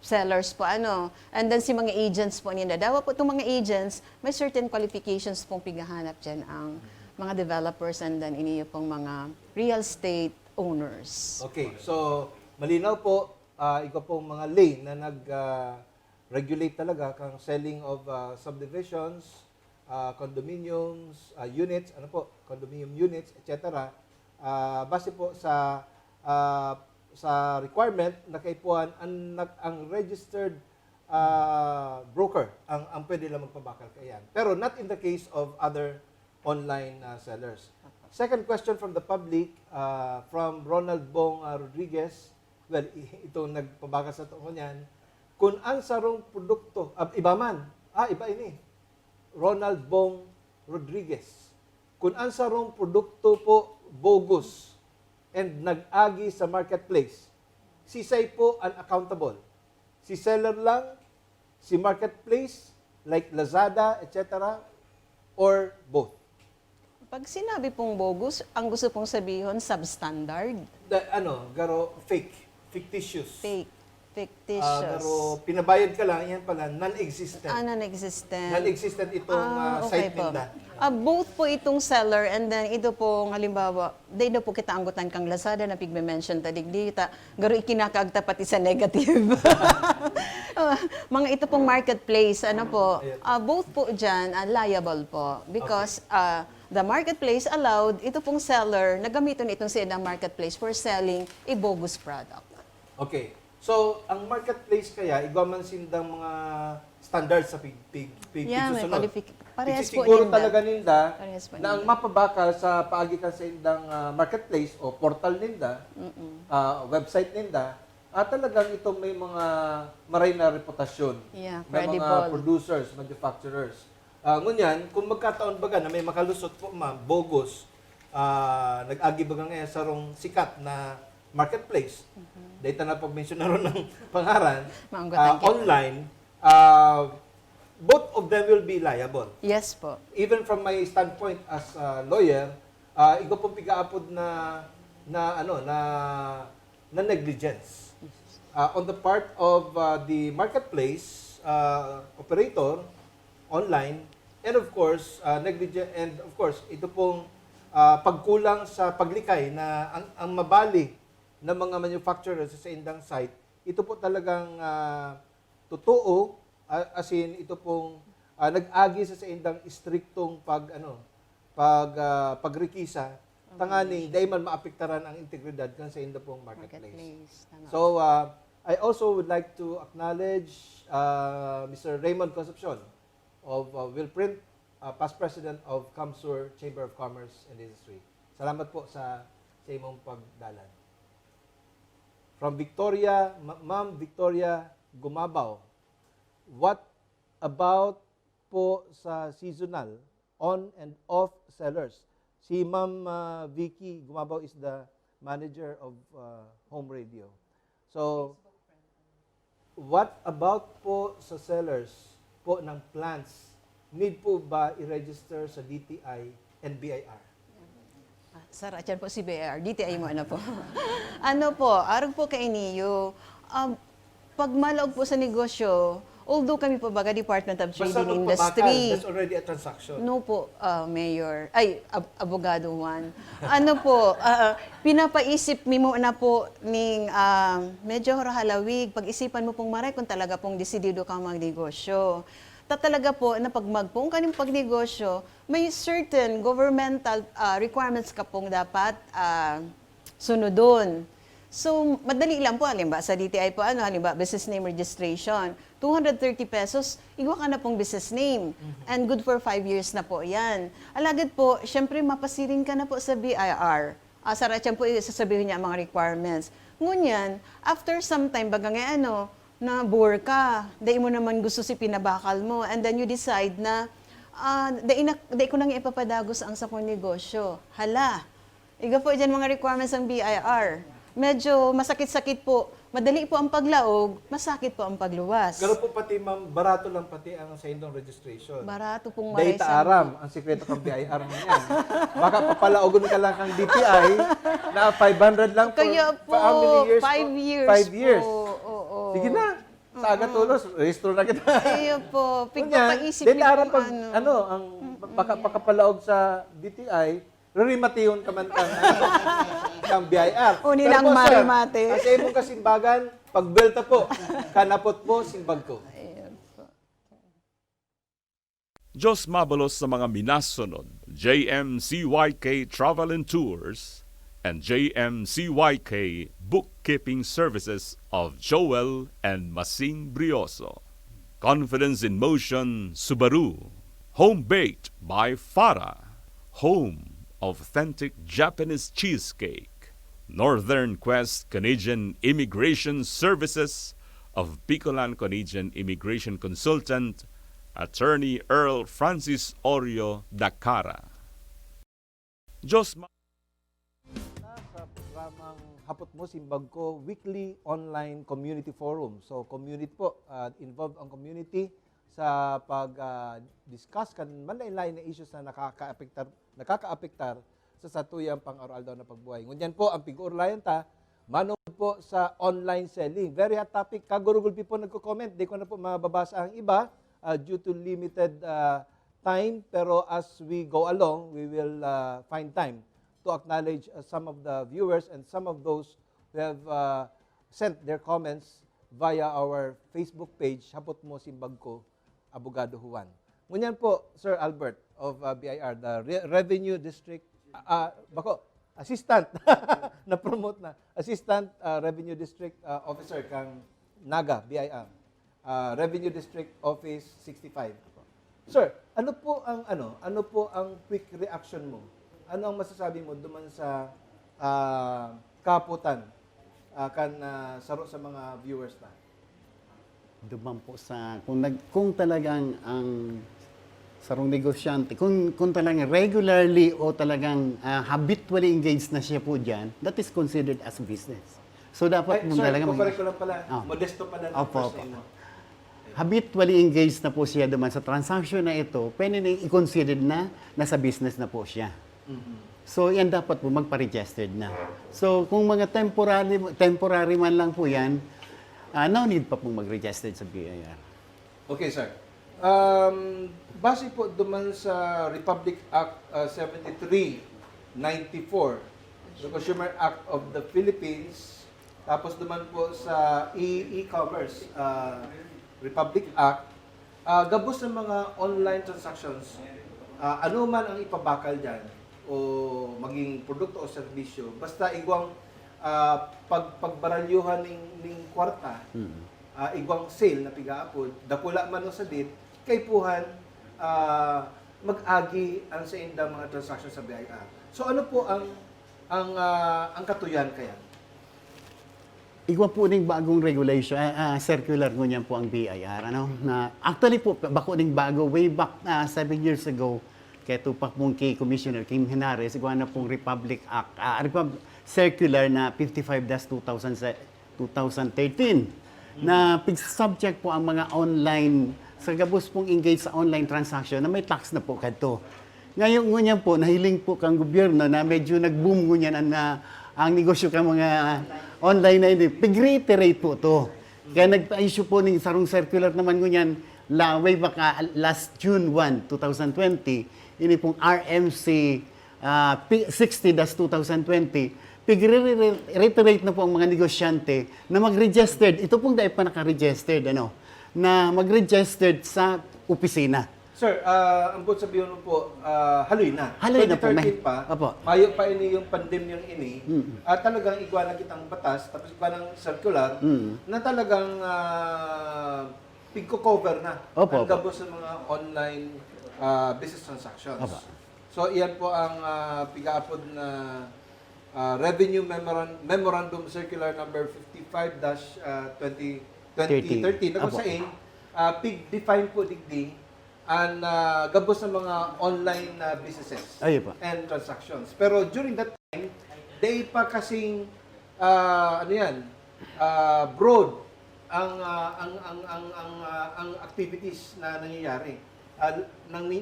sellers po and then si mga agents po ninda. Dawa po itong mga agents, may certain qualifications pong pigahanap dyan ang mga developers and then iniyo pong mga real estate owners. Okay, so malinaw po, ikaw pong mga lane na nag-regulate talaga kang selling of subdivisions condominiums, units, ano po, condominium units, etc. Base po sa requirement na kaipuan ang registered broker ang pwede lang magpabakal kayan. Pero not in the case of other online sellers. Second question from the public, from Ronald Bong Rodriguez. Well, itong nagpabakal sa tungkol niyan. Kung ang sarong produkto, iba man, iba ini. Ronald Bong Rodriguez. Kung ang sarong produkto po bogus and nag-agi sa marketplace, si say po unaccountable. Si seller lang, si marketplace, like Lazada, etc., or both. Pag sinabi pong bogus, ang gusto pong sabihin, substandard, Garo fake, fictitious. fake, fictitious. Garo pinabayad ka lang, yan pala, non-existent. Non-existent. Non-existent itong okay site po. nila. Both po itong seller and then ito po, halimbawa, day na po kita anggutan kang Lazada na pigme-mention tadigdita, garo ikinakaagta pati sa negative. Mga ito pong marketplace, both po dyan, liable po. Because the marketplace allowed ito pong seller na gamitin itong silang marketplace for selling a bogus product. Okay. So, ang marketplace kaya, igwaman sindang mga standards sa Yeah, may parehas po siguro ninda. talaga ninda Parehas po na ang ninda. mapabakal sa paagikan sa indang marketplace o portal ninda, website ninda, talagang ito may mga maray na reputasyon. Yeah, May mga credible. producers, manufacturers. Ngunyan, kung magkataon baga na may makalusot po bogus, nag-agi baga ngayon sa rong sikat na marketplace, dahil na pag-mention na ron ng pangaran, Maanggutan kita. online, both of them will be liable. Yes po. Even from my standpoint as a lawyer, ikaw pong pigaapod na negligence. On the part of the marketplace operator online, and of course negligent, and of course ito pong pagkulang sa paglikay na ang mabali ng mga manufacturers sa indang site, ito po talagang totoo, as in ito pong nag-agi sa indang striktong pagrikisa, tangani dahil man maapektaran ang integridad kan sa indang pong marketplace. Tama. So, I also would like to acknowledge Mr. Raymond Concepcion of Willprint, past president of Kamsur Chamber of Commerce and Industry. Salamat po sa imong pagdalan. From Victoria, Ma'am Victoria Gumabaw, what about po sa seasonal, on and off sellers? Si Ma'am Vicky Gumabaw is the manager of Home Radio. So, what about po sa sellers po ng plants? Need po ba i-register sa DTI and BIR? Sara, dyan po si BR. DTI mo po. Arag po kay niyo. Pag malaog po sa negosyo, although kami po baga Department of Trade Basta and magpabakal, Industry. that's already a transaction. No po, Mayor. Abogado Juan. Pinapaisip mo na po ning medyo halawig. Pag-isipan mo pong maray kung talaga pong desidido kang magnegosyo. Talaga po na pagmagpong kaning pagnegosyo, may certain governmental requirements ka pong dapat sunodon. So, madali lang po, halimbawa sa DTI po, halimbawa business name registration, 230 pesos, igwa ka na pong business name. And good for 5 years na po yan. Alagad po, syempre mapasiring ka na po sa BIR. Saratyan po sasabihin niya ang mga requirements. Ngunyan, after some time, baga nga na bore ka, dahil mo naman gusto si pinabakal mo, and then you decide na, dahil ko nang ipapadagos ang sa kong negosyo. Hala, iga po dyan mga requirements ng BIR. Medyo masakit-sakit po. Madali po ang paglaog, masakit po ang pagluwas. Pero po pati ma'am, barato lang pati ang sa indong registration. Barato pong maray Data sa... aram, ang sikreto ng BIR mo yan. Baka papalaogon ka lang kang DTI na 500 lang for Kaya po, how many years? 5 years 5 years. po. Oo. Sige na. Sa aga tulos, rehistro na kita. Ayun po. Pigpapaisip Data niyo aram po pag, ang pakapalaog sa DTI, ririmatiyon ka man kang BIR. Uni Pero ng po, sir, marimate. Ang sa imong kasimbagan, pagbelta po, kanapot po, simbag ko. Diyos mabalos sa mga minasunod, JMCYK Travel and Tours and JMCYK Bookkeeping Services of Joel and Masing Brioso. Confidence in Motion Subaru. Home baked by Farah. Home of authentic Japanese cheesecake. Northern Quest Canadian Immigration Services of Bicolan Canadian Immigration Consultant Attorney Earl Francis Orio Dacara. Diyos Sa programang Hapot Mo Simbag Ko weekly online community forum. So community po, involved ang community sa pag-discuss kan manlain-lain na issues na nakakaapektar sa satuyang pang-araw-araw na pagbuhay. Ngunyan po ang pig-urlayan ta manood po sa online selling. Very hot topic. Kagurugul po nagko-comment. Di ko na po mababasa ang iba due to limited time. Pero as we go along, we will find time to acknowledge some of the viewers and some of those who have sent their comments via our Facebook page, Hapot Mo Simbag Ko, Abogado Juan. Ngunyan po, Sir Albert of BIR, the Revenue District, Assistant, na-promote na, Assistant Revenue District Officer kang Naga, BIR, Revenue District Office 65. Sir, ano po ang quick reaction mo? Ano ang masasabi mo duman sa kaputan saro sa mga viewers na? Duman po sa kung talagang ang sarong negosyante, kung talagang regularly o talagang habitually engaged na siya po diyan, that is considered as business. So dapat mo Sir, talaga kumpare ko lang pala, Oh. modesto pala ng Opo, first opo. name mo. Habitually engaged na po siya duman sa transaction na ito, pwede na i-consider na nasa business na po siya. So yan dapat po magpa-registered na. So kung mga temporary man lang po yan, no need pa pong mag-registered sa BIR. Okay, sir. Base po duman sa Republic Act 7394, the Consumer Act of the Philippines, tapos duman po sa e-commerce Republic Act, gabos ng mga online transactions, ano man ang ipabakal dyan, o maging produkto o serbisyo, basta igwang pagbaralyuhan ning kwarta, igwang sale na pigaapod, dakula man o sadit, kay puhan mag-agi ang sa indang mga transactions sa BIR. So ano po ang katuyan kaya? Igwa po ning bagong regulation, circular ngunyan po ang BIR. Na actually po, bako ning bago, way back 7 years ago, kaya tupak pong kay Commissioner Kim Henares, igwa na pong Republic Act, circular na 55-2013, na subject po ang mga online, sa gabos pong engage sa online transaction na may tax na po kadto. Ngayon ngunyan po, nahiling po kang gobyerno na medyo nag-boom ngunyan ang negosyo ka mga online na hindi. Pag-reiterate po to. Kaya nag-issue po ng sarong circular naman ngunyan way back last June 1, 2020, ini pong RMC 60-2020, pag-reiterate na po ang mga negosyante na mag-registered, ito pong dahil pa naka-registered, na mag-registered sa opisina. Sir, ang buot sabihin mo po, haloy na. Haloy na po, 2013 pa, Opo. mayo pa ini yung pandemyang ini, talagang igwa na kitang batas, tapos igwa ng circular, na talagang pigko-cover na Opo, ang opo. gabos sa mga online business transactions. Opo. So, iyan po ang pigaapod na Revenue Memorandum Circular number 55-2013. Ako Opo. sa pig-define po digdi ang gabos ng mga online businesses Ay, pa. and transactions. Pero during that time, they pa kasing broad ang activities na nangyayari.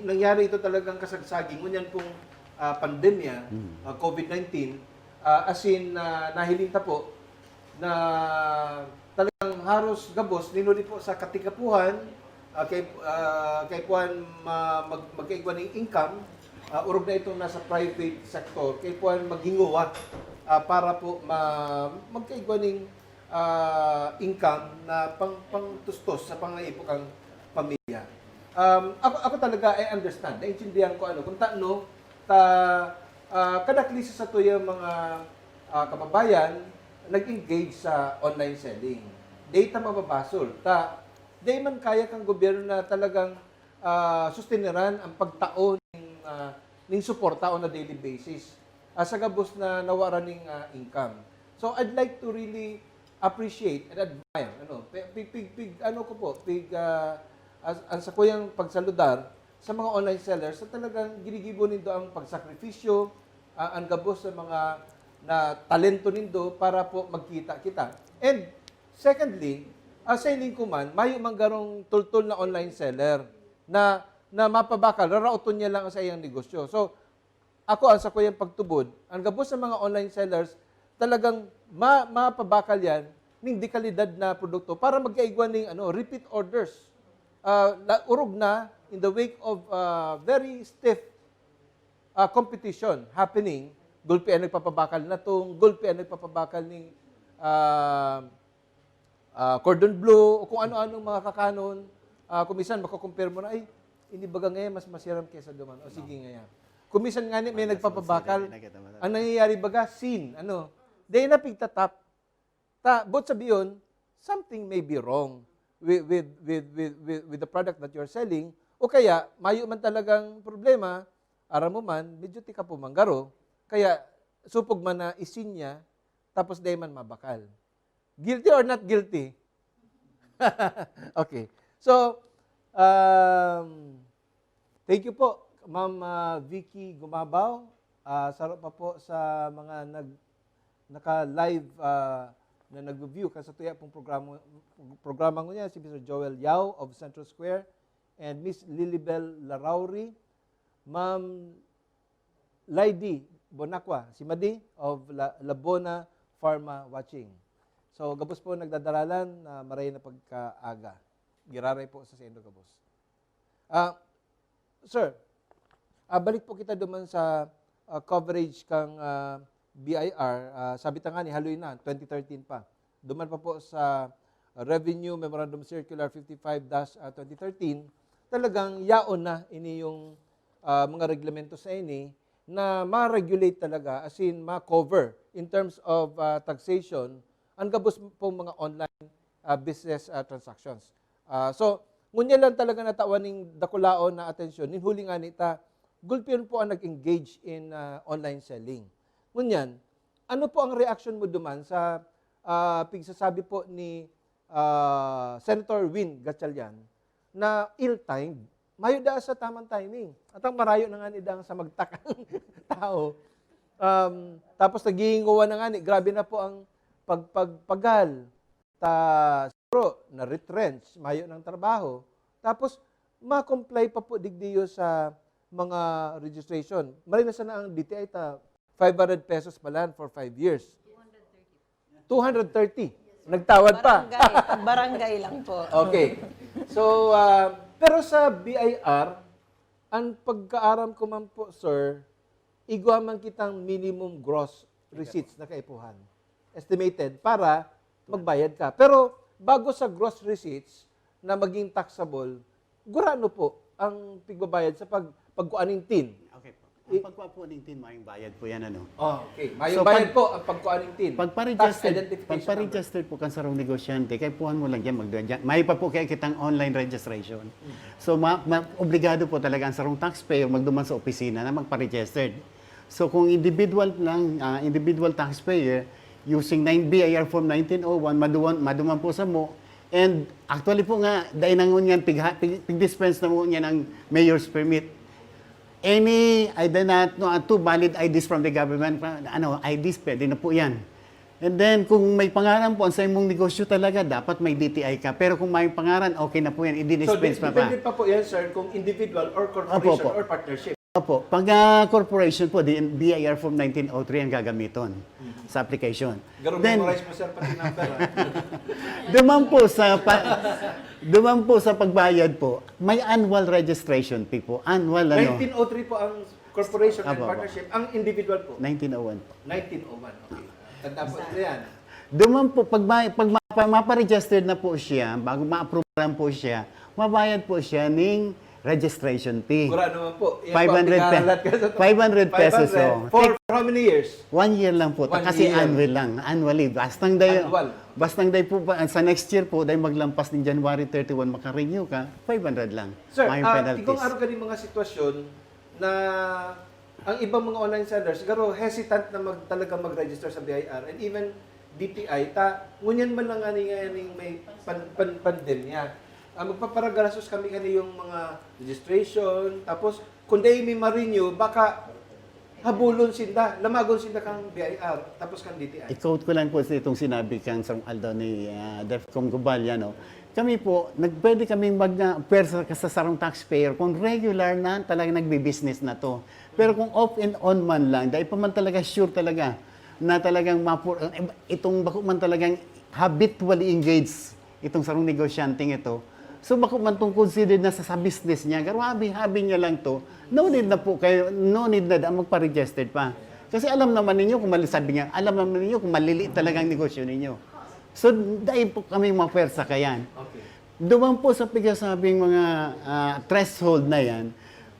Nangyari ito talagang kasagsaging ngunyan pong pandemya, COVID-19, as in nahilinta po na talagang haros gabos ninuli po sa katikapuhan kay puan magkaigwa ng income, urog na itong nasa private sector, kay puan maghinguwa para po magkaigwa ng income na pangtustos sa pangaipok ang pamilya. ako talaga I understand, naintindihan ko kung taano kada klase sa tuyang mga kababayan nag-engage sa online selling. Data mababasol. Di man kaya kang gobyerno na talagang susteneran ang pagtaon ng suporta on a daily basis sa gabos na nawaran ng income. So I'd like to really appreciate and admire sa kuyang pagsaludar sa mga online sellers sa talagang ginigibo nindo ang pagsakripisyo ang gabos sa mga na talento nindo para po magkita kita. And secondly, selling ko man, mayo man garong tultol na online seller na mapabakal, rarauton niya lang sa iyang negosyo. So, ako sa kuyang pagtubod, ang gabos sa mga online sellers, talagang mapabakal yan ng dekalidad na produkto para magkaigwa ng repeat orders. Urog na in the wake of very stiff competition happening. Gulpi ang nagpapabakal na itong, gulpi ang nagpapabakal ng cordon bleu, o kung ano-anong mga kakanon. Kumisan, makakompare mo na, ay, hindi baga ngayon, mas masiram kesa duman. O sige ngayon. Kumisan nga may nagpapabakal. Ang nangyayari baga, sin. Di na pigtatap. But sabiyon, something may be wrong with the product that you're selling. O kaya, mayo man talagang problema, aram mo man, medyo ti ka pumanggaro. Kaya, supog man na isin niya, tapos di man mabakal. Guilty or not guilty? Okay. So, thank you po, Ma'am Vicky Gumabaw. Sarap pa po sa mga naka-live na nag-review kasi tuya pong programa ko niya, si Mr. Joel Yao of Central Square and Miss Lilibel Larauri, Ma'am Lady Bonacqua, si Madi of Labona Pharma Watching. So, gabos po nagdadaralan na maray na pagkaaga. Giraray po sa sendo gabos. Sir, balik po kita duman sa coverage kang BIR. Sabi ta nga ni haloy na, 2013 pa. Duman pa po sa Revenue Memorandum Circular 55-2013, talagang yaon na ini yung mga reglamento sa ini na ma-regulate talaga, as in ma-cover in terms of taxation, ang gabos po mga online business transactions. So, ngunya lang talaga natawan ng dakulaon na atensyon, ninhuli nga nita, gulpiyon po ang nag-engage in online selling. Ngunyan, ano po ang reaction mo duman sa pigsasabi po ni Senator Win Gatchalian na ill-timed, mayo da sa tamang timing. At ang marayo na nga ni dang sa magtakang tao. Tapos nagihinguwa na nga ni, grabe na po ang pagpagal. Siguro, na-retrench, mayo ng trabaho. Tapos, ma-comply pa po digdiyo sa mga registration. Marinasan na ang DTI 500 pesos pala for 5 years. 230. Nagtawad pa. Barangay lang po. Okay. So, pero sa BIR, ang pagkaaram ko man po, sir, igwa man kitang minimum gross receipts na kaipuhan. Estimated para magbayad ka. Pero bago sa gross receipts na maging taxable, gurano po ang pigbabayad sa pagkuaning tin? Okay po. Ang pagkuha po ng tin, mayong bayad po yan, Okay. Mayong bayad po ang pagkuaning tin. Pagpa-register po kan sarong negosyante, kaya puhan mo lang yan, may pa po kaya kitang online registration. So, obligado po talaga ang sarong taxpayer magduman sa opisina na magpa-registered. So, kung individual taxpayer, using 9 BIR Form 1901, maduman po sa mo, and actually po nga, dahil nangun yan, pig-dispense na mo yan ng mayor's permit. Any two valid IDs from the government, IDs, pwede na po yan. And then, kung may pangaran po sa imong negosyo talaga, dapat may DTI ka. Pero kung may pangaran, okay na po yan, i-dispense so, pa pa. depende pa po yan, sir, kung individual or corporation or partnership. Opo. Pag corporation po, BIR Form 1903 ang gagamiton sa application. Memorize mo, sir, pati number. Duman po sa pagbayad po, may annual registration fee po. Annual 1903 po ang corporation and partnership. Ang individual po? 1901 po. 1901, okay. Tanda po nila yan. Duman po, pag mapa-registered na po siya, bago ma-approve po siya, mabayad po siya ng registration fee. Sigurado naman po. Yan 500 po, tingaralat ka sa 500 pesos. 500. Oh. For how many years? 1 year lang po. 1 Kasi year. annual lang. Annually. Annual. Bastang day po, sa next year po, dahil maglampas ng January 31, makarenew ka, 500 lang. Sir, May penalties. tigong araw ganing mga sitwasyon na ang ibang mga online sellers, siguro hesitant na talaga mag-register sa BIR and even DTI, ngunyan man lang aning may pandemya. Magpaparagasos kami yung mga registration, tapos kung dahil may ma-renew, baka habulon sinda, lamagon sinda kang BIR, tapos kang DTI. I-quote ko lang po sa itong sinabi kang Sir Aldo ni Defcom Gubalya, no? Kami po, pwede kaming mag-pwersa sa sarong taxpayer kung regular na talaga nagbi-business na to. Pero kung off and on man lang, dahil pa man talaga sure talaga na talagang itong bako man talagang habitually engaged itong sarong negosyanteng ito, so bako man itong considered na sa business niya, pero habi niya lang to, no need na po kayo, no need na magpa-registered pa. Kasi alam naman ninyo kung sabi niya, alam naman ninyo kung maliliit talagang negosyo ninyo. So, dahil po kami mapwersa kayan. Okay. Duman po sa pigasabing mga threshold na yan,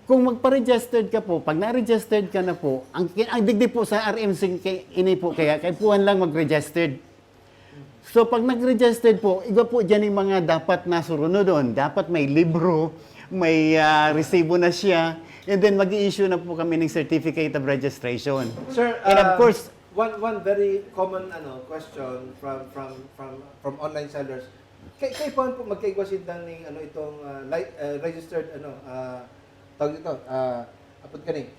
kung magpa-registered ka po, pag na-registered ka na po, ang digdi po sa RMC ini po kaya puwan lang mag-registered. So pag nag-registered po, iba po dyan yung mga dapat na surunod doon. Dapat may libro, may resibo na siya, and then mag-i-issue na po kami ng certificate of registration. Sir, And of course, one very common question from online sellers. Kay po magkaigwasin lang ning itong registered tawag ito, apod kaning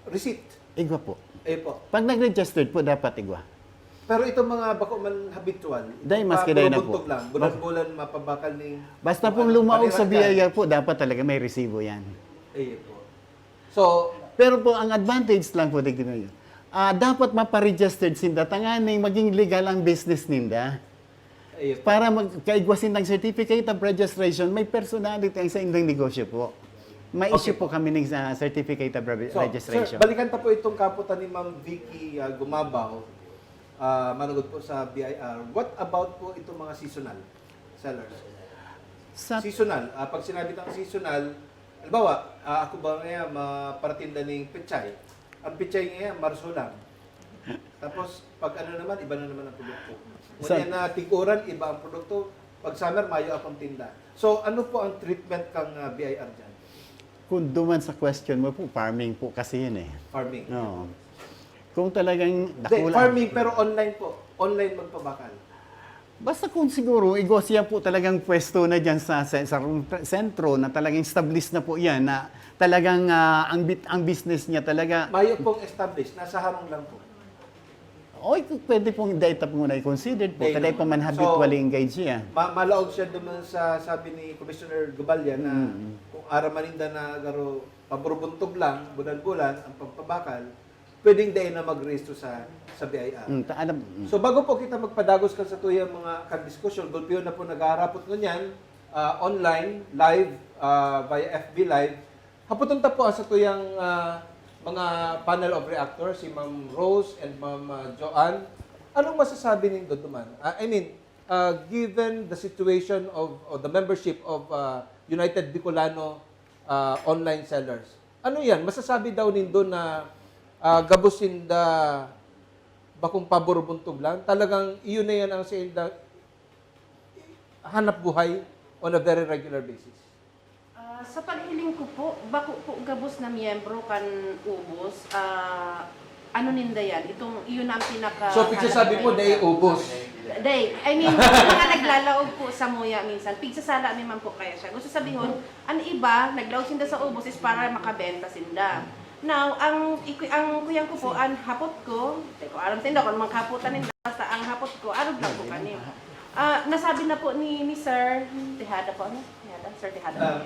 receipt. igwa po. Po. Pag nag-registered po, dapat igwa. Pero itong mga bako man habitual, Dahil mas kiday na po. buntog lang, bulan-bulan mapabakal ning Basta pong lumaog sa biyaya po, dapat talaga may resibo yan. po. So, Pero po, ang advantage lang po, tignan nyo, dapat mapa-registered sinda, tanganing maging legal ang business ninda. po. Para magkaigwasin ng certificate of registration, may personality ang sa inyong negosyo po. May issue po kami ng certificate of So, registration. sir, balikan ta po itong kaputan ni Ma'am Vicky Gumabaw, manugod po sa BIR. What about po itong mga seasonal sellers? Sa Seasonal. Pag sinabi ng seasonal, halimbawa, ako ba ngayon maparatinda ng pechay? Ang pechay ngayon, Marso lang. Tapos, pag naman, iba na naman ang produkto. Ngunit na tiguran, iba ang produkto. Pag summer, Mayo akong tinda. So, ano po ang treatment kang BIR dyan? kung duman sa question mo po, farming po kasi yun eh. Farming. No. Kung talagang Hindi, farming pero online po. Online magpabakal. Basta kung siguro, igosya po talagang pwesto na dyan sa sentro na talagang established na po yan, na talagang ang business niya talaga, Mayo pong established. Nasa harong lang po. oy, pwede pong data po na i-consider po. Data. Talay pa man habitually engaged siya. Malaog siya naman sa sabi ni Commissioner Gubalya na kung aramaninda na garo paburubuntog lang, bulan-bulan, ang pagpabakal, pwedeng dahil na mag-register sa BIR. So bago po kita magpadagos kan sa tuyang mga kadiskusyon, gulpiyon na po nag-aarapot ngunyan, online, live, via FB Live, haputon ta po sa tuyang mga panel of reactors, si Ma'am Rose and Ma'am Joanne. Anong masasabi nindo duman? Given the situation of the membership of United Bicolano online sellers, ano yan? Masasabi daw nindo na gabusin da bakong paburubuntog lang? Talagang iyon na yan ang sa hanap buhay on a very regular basis? Sa paghiling ko po, bako po gabos na miyembro kan ubos, ano ninda yan? Iyon ang pinaka... So, pigsasabi mo, day ubos. Mga naglalaog po sa muya minsan, pigsasala naman po kaya siya. Gusto sabihin, ang iba, naglaog sinda sa ubos is para makabenta sinda. Now, ang kuyang ko po, ang hapot ko, teko, alam tinda kung maghaputan nila, basta ang hapot ko, arog lang po kanin. Nasabi na po ni Sir Tejada po, ano? Sir Tejada.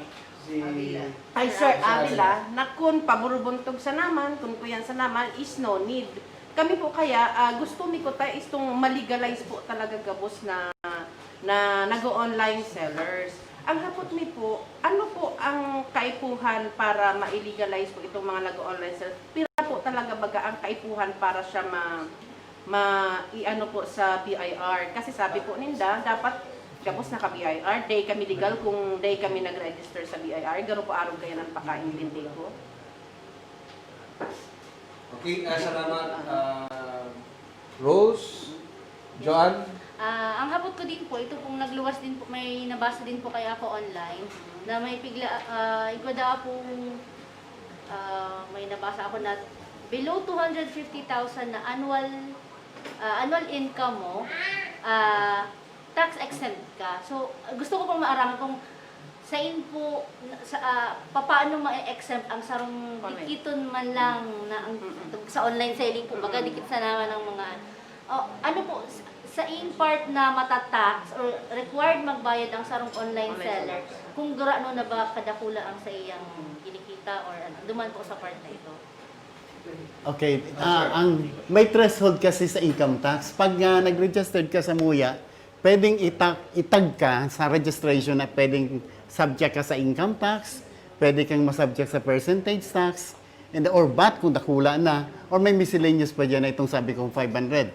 Ay Sir Avila, na kung paburubuntog sa naman, kung kuyan sa naman, is no need. Kami po kaya, gusto ni ko tayo is itong malegalize po talaga gabos na nag-online sellers. Ang hapot mi po, ano po ang kaipuhan para ma-illegalize po itong mga nag-online sellers? Pira po talaga baga ang kaipuhan para siya i-ano po sa BIR. Kasi sabi po ninda, dapat Tapos naka-BIR, day kami legal kung day kami nag-register sa BIR, garo po araw kaya ng pakaintindi ko. Okay, salamat. Rose, Joanne. Ang habot ko din po, ito pong nagluwas din po, may nabasa din po kaya ako online, na may igwada pong, may nabasa ako na below 250,000 na annual income mo, tax exempt ka. So, gusto ko pong maaraman kung sa po, paano ma-exempt ang sarong dikiton man lang na sa online selling po, baga dikit sa naman ng mga, ano po, sa part na matatax or required magbayad ang sarong online seller, kung ano na ba kadakula ang sa iyang kinikita or duman po sa part na ito. Okay, may threshold kasi sa income tax. Pag nag-registered ka sa MUYA, pwedeng itag ka sa registration na pwedeng subject ka sa income tax, pwede kang masubject sa percentage tax, or VAT kung dakula na, or may miscellaneous pa dyan na itong sabi kong 500.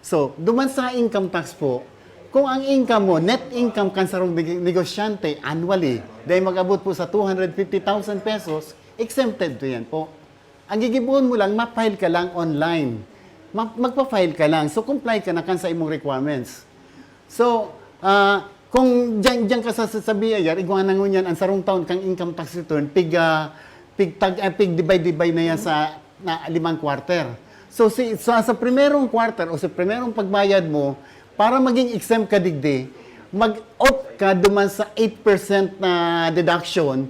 So, duman sa income tax po, kung ang income mo, net income kan sarong negosyante annually, dahil mag-abot po sa 250,000 pesos, exempted to yan po. Ang gigibuon mo lang, ma-file ka lang online. Magpa-file ka lang. So, comply ka na kan sa imong requirements. So, kung diyan ka sa BIR, iguanan mo yan, ang sarong taon kang income tax return, pig divide na yan sa 5 quarter. So, sa primerong quarter o sa primerong pagbayad mo, para maging exempt ka digdi, mag-opt ka duman sa 8% na deduction.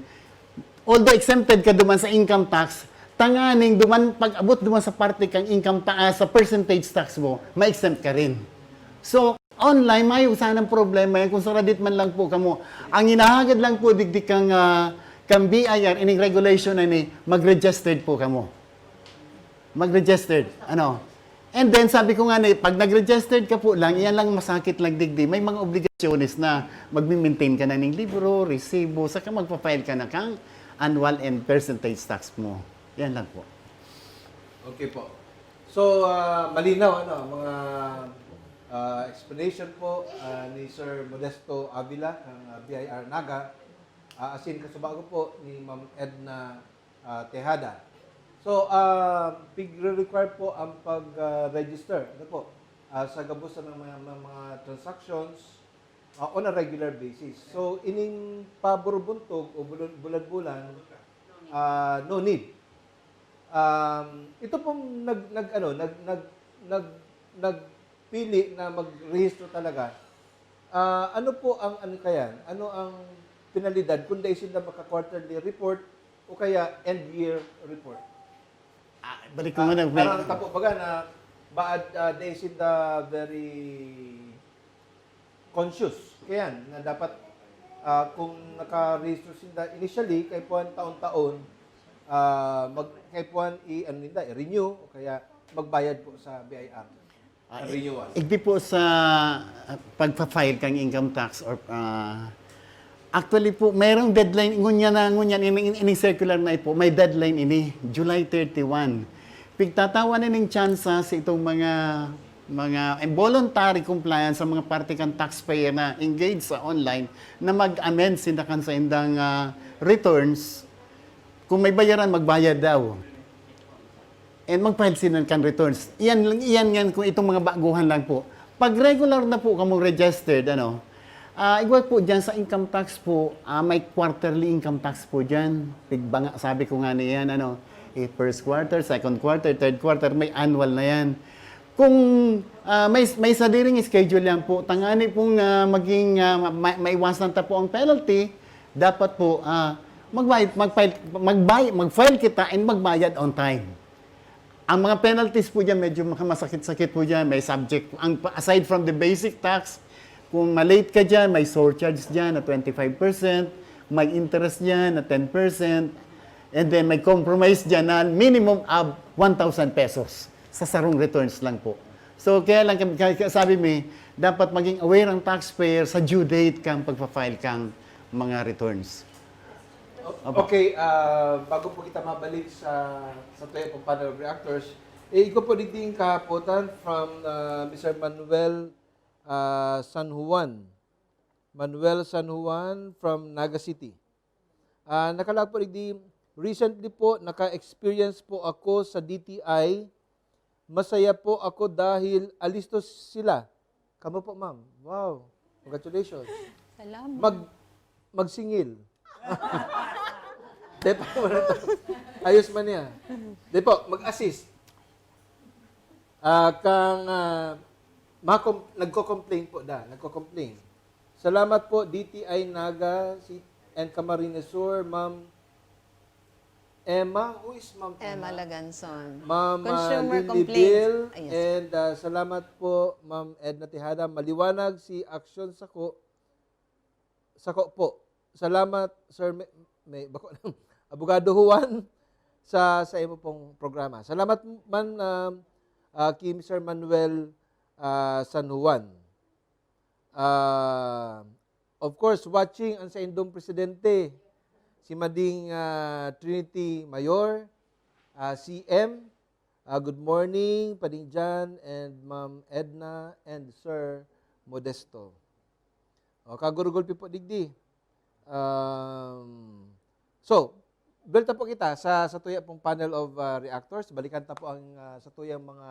Although exempted ka duman sa income tax, tanganing pag-abot duman sa parte kang income tax, sa percentage tax mo, ma-exempt ka rin. So, online, may sanang problema yan. Kung saradit man lang po kamo. Ang hinahagad lang po, digdi kang BIR, ining regulation na ni, mag-registered po kamo. Mag-registered. And then, sabi ko nga pag nag-registered ka po lang, yan lang masakit lang digdi. May mga obligasyones na mag-maintain ka na ng libro, resibo, saka magpa-file ka na kang annual and percentage tax mo. Yan lang po. Okay po. So, malinaw, mga explanation po ni Sir Modesto Avila ng BIR Naga, asin kasubago po ni Ma'am Edna Tejada. So, require po ang pag-register sa gabusan ng mga transactions on a regular basis. So, ining paborbuntog o bulan-bulan, no need. Ito pong nagpili na magrehistro talaga. Ano po ang Ano ang penalidad kung dahil sila maka-quarterly report o kaya end-year report? Balik ko muna. Parang tapo baga na dahil sila very conscious. Kaya na dapat kung naka-register sila initially, kay puan taon-taon, i-renew o kaya magbayad po sa BIR. Renewal. Igdi po sa pagpa-file kang income tax or actually po, mayroong deadline, ini circular na po, may deadline ini, July 31. Pigtatawa na ng tsansa sa itong mga voluntary compliance sa mga parte kang taxpayer na engaged sa online na mag-amend sila kan sa indang returns. Kung may bayaran, magbayad daw. And mag-file sila kan returns. Iyan kung itong mga baguhan lang po. Pag regular na po kamong registered, igual po dyan sa income tax po, may quarterly income tax po dyan. Pigbanga, sabi ko nga niyan, first quarter, second quarter, third quarter, may annual na yan. Kung may sadiring schedule yan po, tangani pong maiwasan ta po ang penalty, dapat po mag-file kita and magbayad on time. Ang mga penalties po dyan, medyo masakit-sakit po dyan. May subject, aside from the basic tax, kung malate ka dyan, may surcharge dyan na 25%, may interest dyan na 10%, and then may compromise dyan na minimum of 1,000 pesos sa sarong returns lang po. So, kaya lang sabi mo, dapat maging aware ang taxpayer sa due date kang pagpa-file kang mga returns. Okay, bago po kita mabalik sa tayo pang panel of reactors, iko po din kahapotan from Mr. Manuel San Juan. Manuel San Juan from Naga City. Nakalag po di, recently po, naka-experience po ako sa DTI. Masaya po ako dahil alistos sila. Kamu po, ma'am. Wow. Congratulations. Salamat. Magsingil. Di pa wala to. Ayos man niya. Di po, mag-assist. Nagko-complain po nagko-complain. Salamat po DTI Naga and Camarines Sur, Ma'am Emma. Who is Ma'am Emma Laganson. Ma'am Consumer Lily complaints. Bill. Yes. And salamat po Ma'am Edna Tejada. Maliwanag si Action Sako po. Salamat Sir may bako ng Abogado Juan sa imo pong programa. Salamat man kay Mr. Manuel San Juan. Of course, watching ang sa indong presidente, si Mading Trinity Mayor, CM, good morning, Pading Jan, and Ma'am Edna, and Sir Modesto. Kagurugol po digdi. So, build po kita sa tuya pong panel of reactors. Balikan ta po ang sa tuyang mga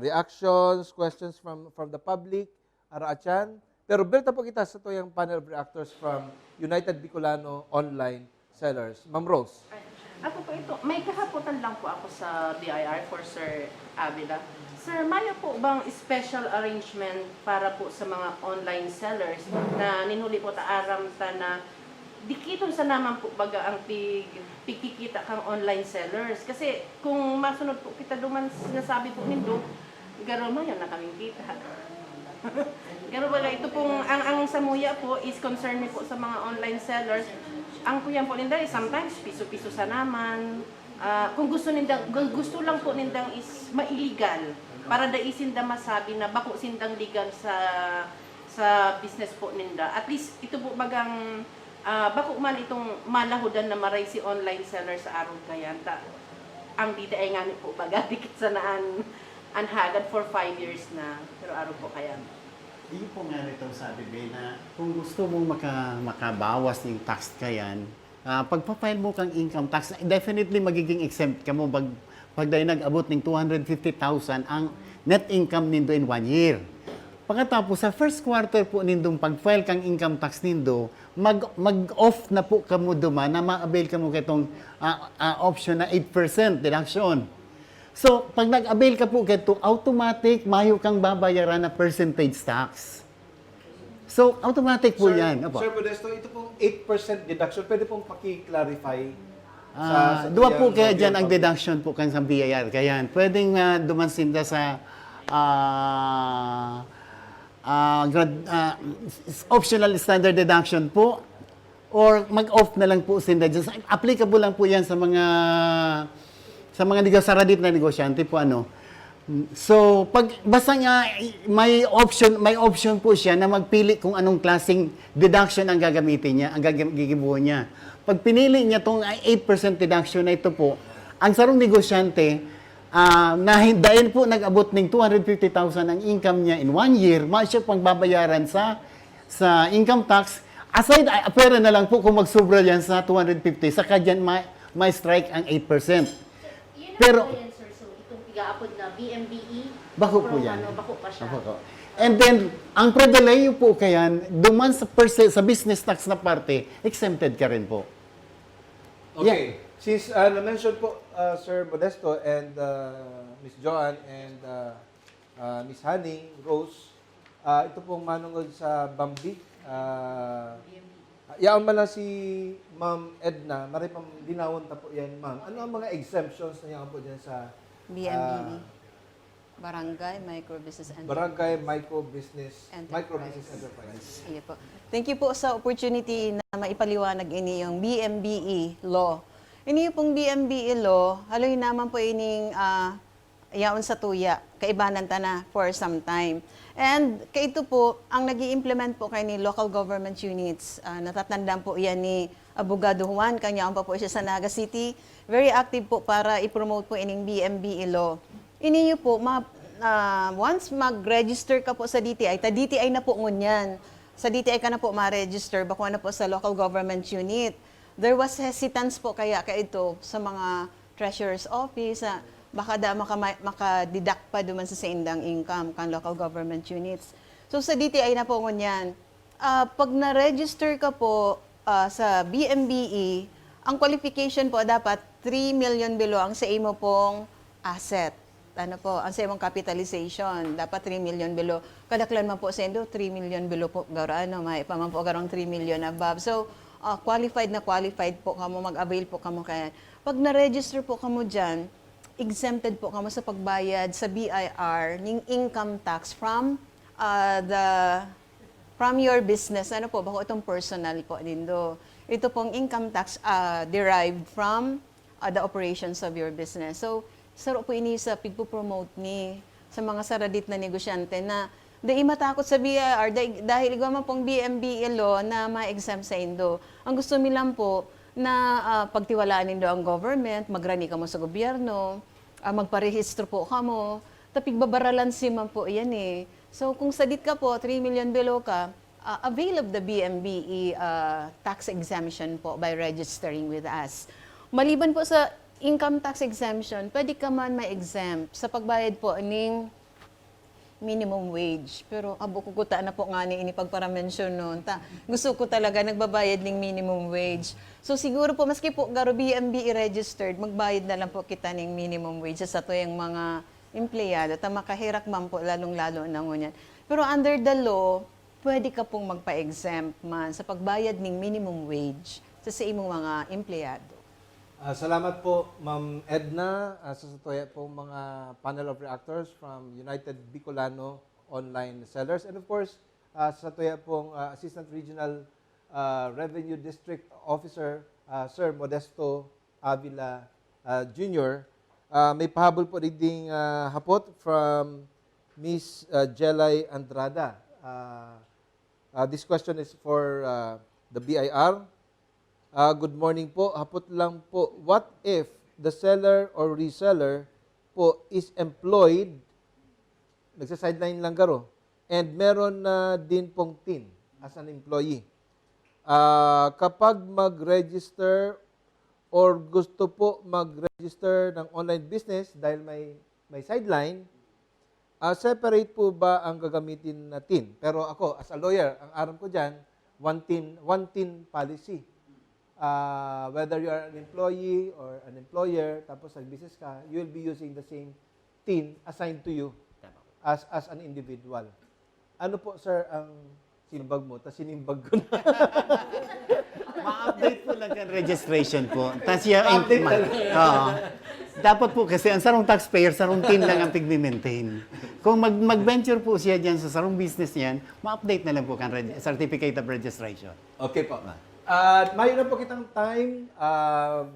reactions, questions from the public, araachan. Pero build po kita sa tuyang panel of reactors from United Bicolano Online Sellers. Ma'am Rose. Ako po ito, may kahapotan lang po ako sa BIR for Sir Avila. Sir, mayo po bang special arrangement para po sa mga online sellers na ninuli po taaram ta na dikiton sa naman po baga ang pigkikita kang online sellers. Kasi kung masunod po kita duman sinasabi po nindo, garo mayo na kaming kita. Garo baga ito pong ang samuya po is concern po sa mga online sellers. Ang kuyan po ninda is sometimes piso-piso sa naman. Kung gusto lang po nindang is mailigal para daisin da masabi na bako sindang legal sa business po ninda. At least ito po bagang bako man itong malahudan na maray si online seller sa araw kayan ta. Ang dida ay nga po baga dikit sa naan anhagad for 5 years na pero araw po kayan. Iyo po nga rito sabi Bey na kung gusto mong makabawas ng tax kayan, pagpa-file mo kang income tax, definitely magiging exempt ka mo pag dahil nag-abot ng 250,000 ang net income nindo in 1 year. Pagkatapos sa first quarter po nindong pag-file kang income tax nindo, mag-off na po kamo duman na ma-avail kamo kitong option na 8% deduction. So, pag nag-avail ka po kito, automatic mayo kang babayaran na percentage tax. So, automatic po yan. Opo. Sir Modesto, ito pong 8% deduction, pwede pong paki-clarify Dua po kaya dyan ang deduction po kan sa BIR. Kaya pwedeng dumansinda sa optional standard deduction po or mag-off na lang po sinda dyan. Applicable lang po yan sa mga saradit na negosyante po ano. So, basta nga may option po siya na magpili kung anong klaseng deduction ang gagamitin niya, ang gigibuhin niya. Pag pinili niya tong 8% deduction na ito po, ang sarong negosyante, dahil po nag-abot ng 250,000 ang income niya in 1 year, siya pang babayaran sa income tax. Aside, pera na lang po kung magsubra yan sa 250, saka dyan may strike ang 8%. Pero, itong pigaapod na BMBE, bako po yan. Bako pa siya. Bako. And then, ang privilege po kayan, duman sa business tax na parte, exempted ka rin po. Okay. Since na-mention po Sir Modesto and Miss Joanne and Miss Honey, Rose, ito pong manungod sa Bambi. Yaan man lang si Ma'am Edna, maripang dinawon ta po yan, ma'am. Ano ang mga exemptions na yan po dyan sa BMBE. Barangay Microbusiness Enterprise. Microbusiness Enterprise. Iya po. Thank you po sa opportunity na maipaliwanag ini yung BMBE law. Ini pong BMBE law, haloy naman po ining yaon sa tuya, kaibanan ta na for some time. And kaito po, ang nag-i-implement po kay ni local government units, natatandaan po yan ni Abogado Juan, kanya pa po siya sa Naga City. Very active po para i-promote po ining BMBE law. Ini po, once mag-register ka po sa DTI, DTI na po ngunyan. sa DTI ka na po ma-register, bako na po sa local government unit. There was hesitance po kaya ito sa mga treasurer's office na baka makadeduct pa duman sa indang income kan local government units. So sa DTI na po ngunyan, pag na-register ka po sa BMBE, ang qualification po dapat 3 million below ang sa imo pong asset. Ano po, ang sa imong capitalization, dapat 3 million below. Kadaklan man po sa indo, 3 million below po, garo, may pa man po garong 3 million above. So, qualified po kamo, mag-avail po kamo kaya. Pag na-register po kamo dyan, exempted po kamo sa pagbayad sa BIR ng income tax from your business. Ano po, bako itong personal po nindo. Ito pong income tax derived from the operations of your business. So, saro po ini sa pigpo-promote ni sa mga saradit na negosyante na dahil matakot sa BIR dahil igwa man pong BMBE law na ma-exempt sa indo. Ang gusto nilang po na pagtiwalaan nindo ang government, magrani ka mo sa gobyerno, magparehistro po ka mo, tapig babaralan si man po yan eh. So kung sadit ka po, 3 million below ka, avail of the BMBE tax exemption po by registering with us. Maliban po sa income tax exemption, pwede ka man ma-exempt sa pagbayad po ng minimum wage. Pero abo ko kuta na po nga ni ini pagpara-mention noon. Gusto ko talaga nagbabayad ng minimum wage. So siguro po, maski po garo BMBE registered, magbayad na lang po kita ng minimum wage sa to yung mga empleyado. Makahirak man po, lalong-lalo na ngunyan. Pero under the law, pwede ka pong magpa-exempt man sa pagbayad ng minimum wage sa imong mga empleyado. Salamat po, Ma'am Edna, sa tuya po mga panel of reactors from United Bicolano Online Sellers. And of course, sa tuya pong Assistant Regional Revenue District Officer, Sir Modesto Avila Jr. May pahabol po ding hapot from Miss Jelay Andrada. This question is for the BIR. Good morning po. Hapot lang po. What if the seller or reseller po is employed, nagsa-sideline lang garo, and meron na din pong TIN as an employee? Kapag mag-register or gusto po mag-register ng online business dahil may sideline, separate po ba ang gagamitin na TIN? Pero ako, as a lawyer, ang aram ko dyan, one TIN policy. Whether you are an employee or an employer, tapos nag-business ka, you will be using the same TIN assigned to you as an individual. Ano po, sir, ang simbag mo? Tapos sinimbag ko na. Ma-update po lang ang registration po. Tapos yung Ma-update Oo. Dapat po kasi ang sarong taxpayer, sarong TIN lang ang pig-maintain. Kung mag-venture po siya dyan sa sarong business niyan, ma-update na lang po ang certificate of registration. Okay po. Mayo na po kitang time.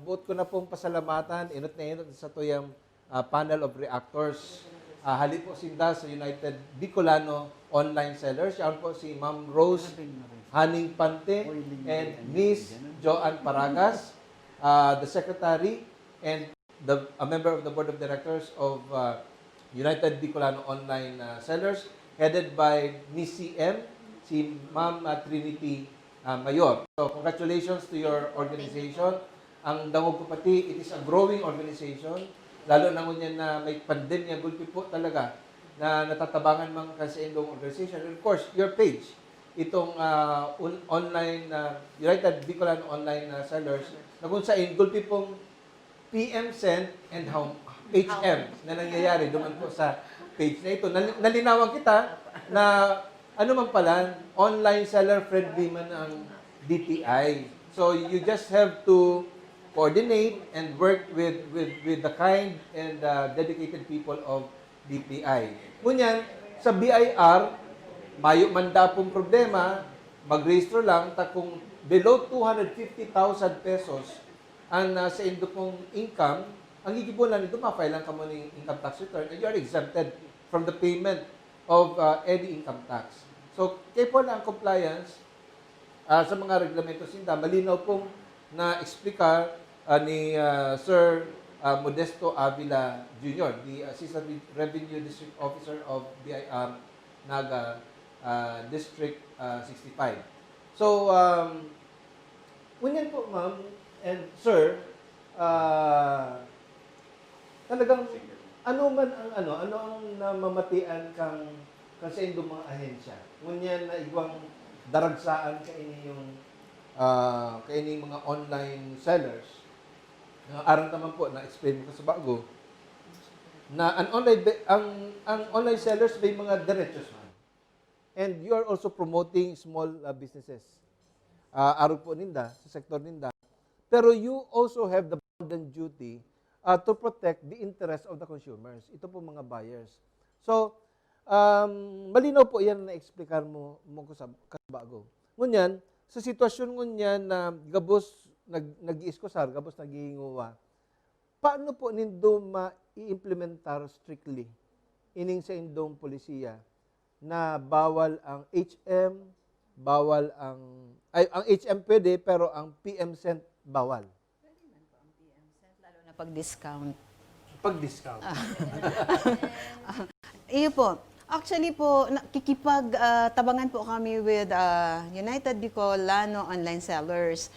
Buot ko na pong pasalamatan. Inot na inot sa tuyang panel of reactors. Hali po sinda sa United Bicolano Online Sellers. Yan po si Ma'am Rose Haning Pante and Miss Joanne Paragas, the Secretary and a member of the Board of Directors of United Bicolano Online Sellers, headed by Miss CM, si Ma'am Trinity Mayor. So, congratulations to your organization. Ang Dangog ko pati, it is a growing organization. Lalo na ngunyan na may pandemya, gulpi po talaga na natatabangan mga kasi-indong organization. And of course, your page, itong online, United Bicolano Online Sellers, na kung saan gulpi pong PM send and HM na nangyayari duman po sa page na ito. Nalinawan kita na ano man pala, online seller friendly man ang DTI. So you just have to coordinate and work with the kind and dedicated people of DTI. Ngunyan, sa BIR, mayo manda pong problema, mag-register lang, kung below 250,000 pesos ang sa indo pong income, ang igibulan nito, ma-file lang kamo ng income tax return and you are exempted from the payment of any income tax. So, kayo po na ang compliance sa mga reglamento sinda, malinaw pong na-explika ni Sir Modesto Avila Jr., the Assistant Revenue District Officer of BIR Naga District 65. So, ngunyan po, ma'am and sir, talagang ano man ang ano ang namamatian kang sa indong mga ahensya. Ngunyan na igwang daragsaan kaini yung kaini mga online sellers. Aron naman po na explain ko sa bago na ang online sellers may mga diretsos man. And you are also promoting small businesses. Aron po ninda sa sektor ninda. Pero you also have the bounden duty to protect the interest of the consumers. Ito po mga buyers. So, malinaw po yan na explicar mo ko sa bago. Ngunyan, sa sitwasyon ngunyan na gabos nag-iiskosar, gabos naghihinguwa, paano po nindo ma-i-implementar strictly ining sa indong polisiya na bawal ang HM, bawal ang HM pwede, pero ang PM Cent bawal? Lalo na pag-discount. Pag-discount. Iyo po. Actually po, tabangan po kami with United Bicolano online sellers.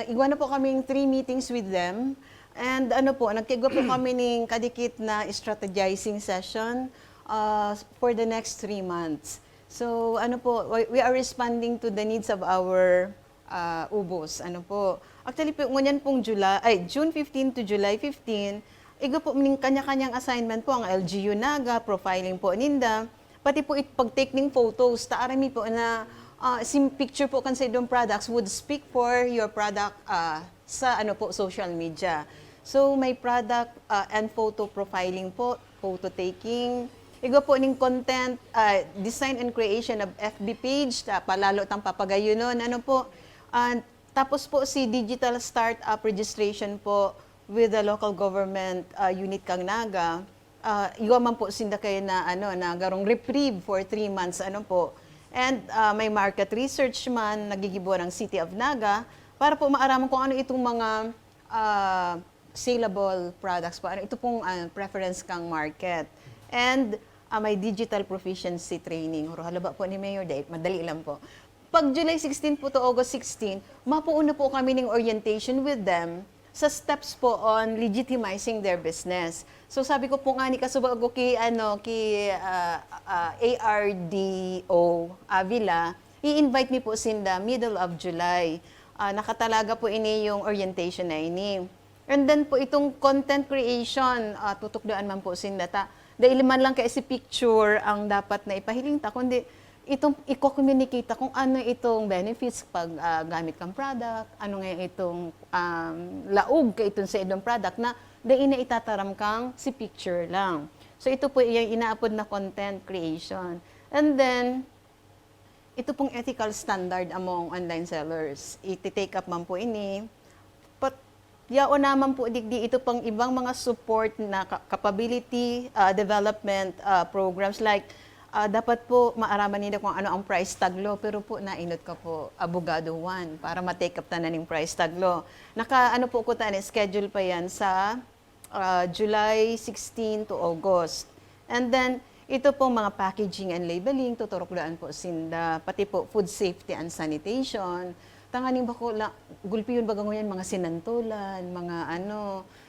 Igwa na po kaming 3 meetings with them. And nagkigwa po kami ng kadikit na strategizing session for the next 3 months. So, we are responding to the needs of our ubos. Actually, ngunyan pong June 15 to July 15, igo po ning kanya-kanyang assignment po ang LGU Naga, profiling po ninda, pati po pag-take ng photos, taarami po na picture po kan sa idong products would speak for your product sa social media. So may product and photo profiling po, photo taking, igo po ning content, design and creation of FB page, palalo tang papagayunon, tapos po si digital startup registration po with the local government unit kang Naga, iwa man po sinda kayo na garong reprieve for 3 months And may market research man nagigibuan ng City of Naga para po maaraman kung ano itong mga saleable products po. Ito pong preference kang market. And may digital proficiency training. Halaba po ni Mayor Dave, madali lang po. Pag July 16 po to August 16, mapuuna po kami ng orientation with them sa steps po on legitimizing their business. So sabi ko po nga ni kasubago ki ARDO Avila, i-invite mi po sinda middle of July. Nakatalaga po ini yung orientation na ini. And then po itong content creation, tutukdoan man po sinda ta. Dahil man lang kay si picture ang dapat na ipahiling ta, kundi itong i-communicate kung ano itong benefits pag gamit kang product, ano nga itong laog ka itong sa idong product na dahil na itataram kang si picture lang. So ito po yung inaapod na content creation. And then, ito pong ethical standard among online sellers. Iti-take up man po ini. But, yao naman po digdi ito pang ibang mga support na capability development programs like dapat po maaraman nila kung ano ang price tag law, pero po nainot ka po abogado 1 para ma-take up tanan ng price tag law. Po ko tanan, schedule pa yan sa July 16 to August. And then, ito po mga packaging and labeling, tuturokdaan po sinda, pati po food safety and sanitation. Tanganing ba ko, gulpi yun baga ngayon, mga sinantulan, mga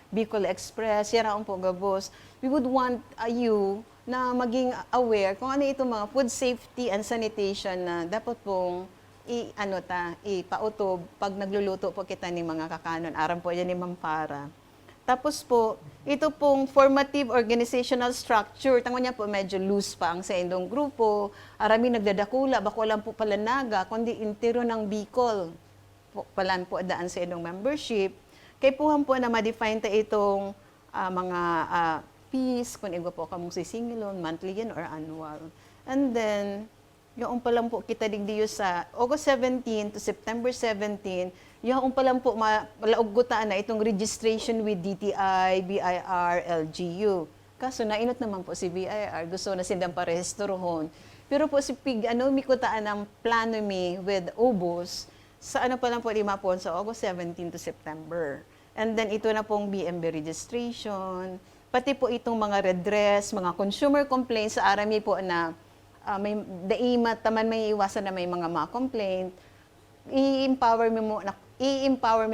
Bicol Express, yaraon po gabos. We would want you na maging aware kung ano itong mga food safety and sanitation na dapat pong ipautob pag nagluluto po kita ng mga kakanon. Aram po yan ni Mampara. Tapos po, ito pong formative organizational structure. Tango niya po, medyo loose pa ang sa indong grupo. Arami nagdadakula, bako lang po pala Naga, kundi intero ng Bicol. Palan po daan sa indong membership. Kaya puhan po na ma-define ta itong mga fees, kung iba po kamong sisingilon, monthly yan or annual. And then, yung pa lang po kita digdiyo sa August 17 to September 17, yung pa lang po malauggutaan na itong registration with DTI, BIR, LGU. Kaso nainot naman po si BIR, gusto na sindang parehistorohon. Pero po si PIG, mikutaan ng plano mi with ubos, sa pa lang po 5 po sa August 17 to September. And then ito na pong BMB registration, pati po itong mga redress, mga consumer complaints sa arami po na may daima taman may iwasan na may mga complaint, i-empower mo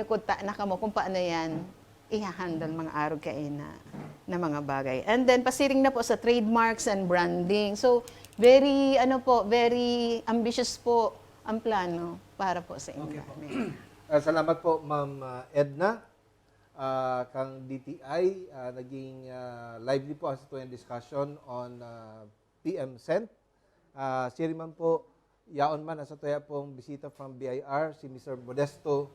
ko ta na kamo kung paano yan i-handle mga araw kay na mga bagay. And then pasiring na po sa trademarks and branding. So very very ambitious po ang plano para po sa inyo. Salamat po, Ma'am Edna. Kang DTI, naging lively po ang situang discussion on PM Sent. Siri man po, yaon man sa tuya pong bisita from BIR, si Mr. Modesto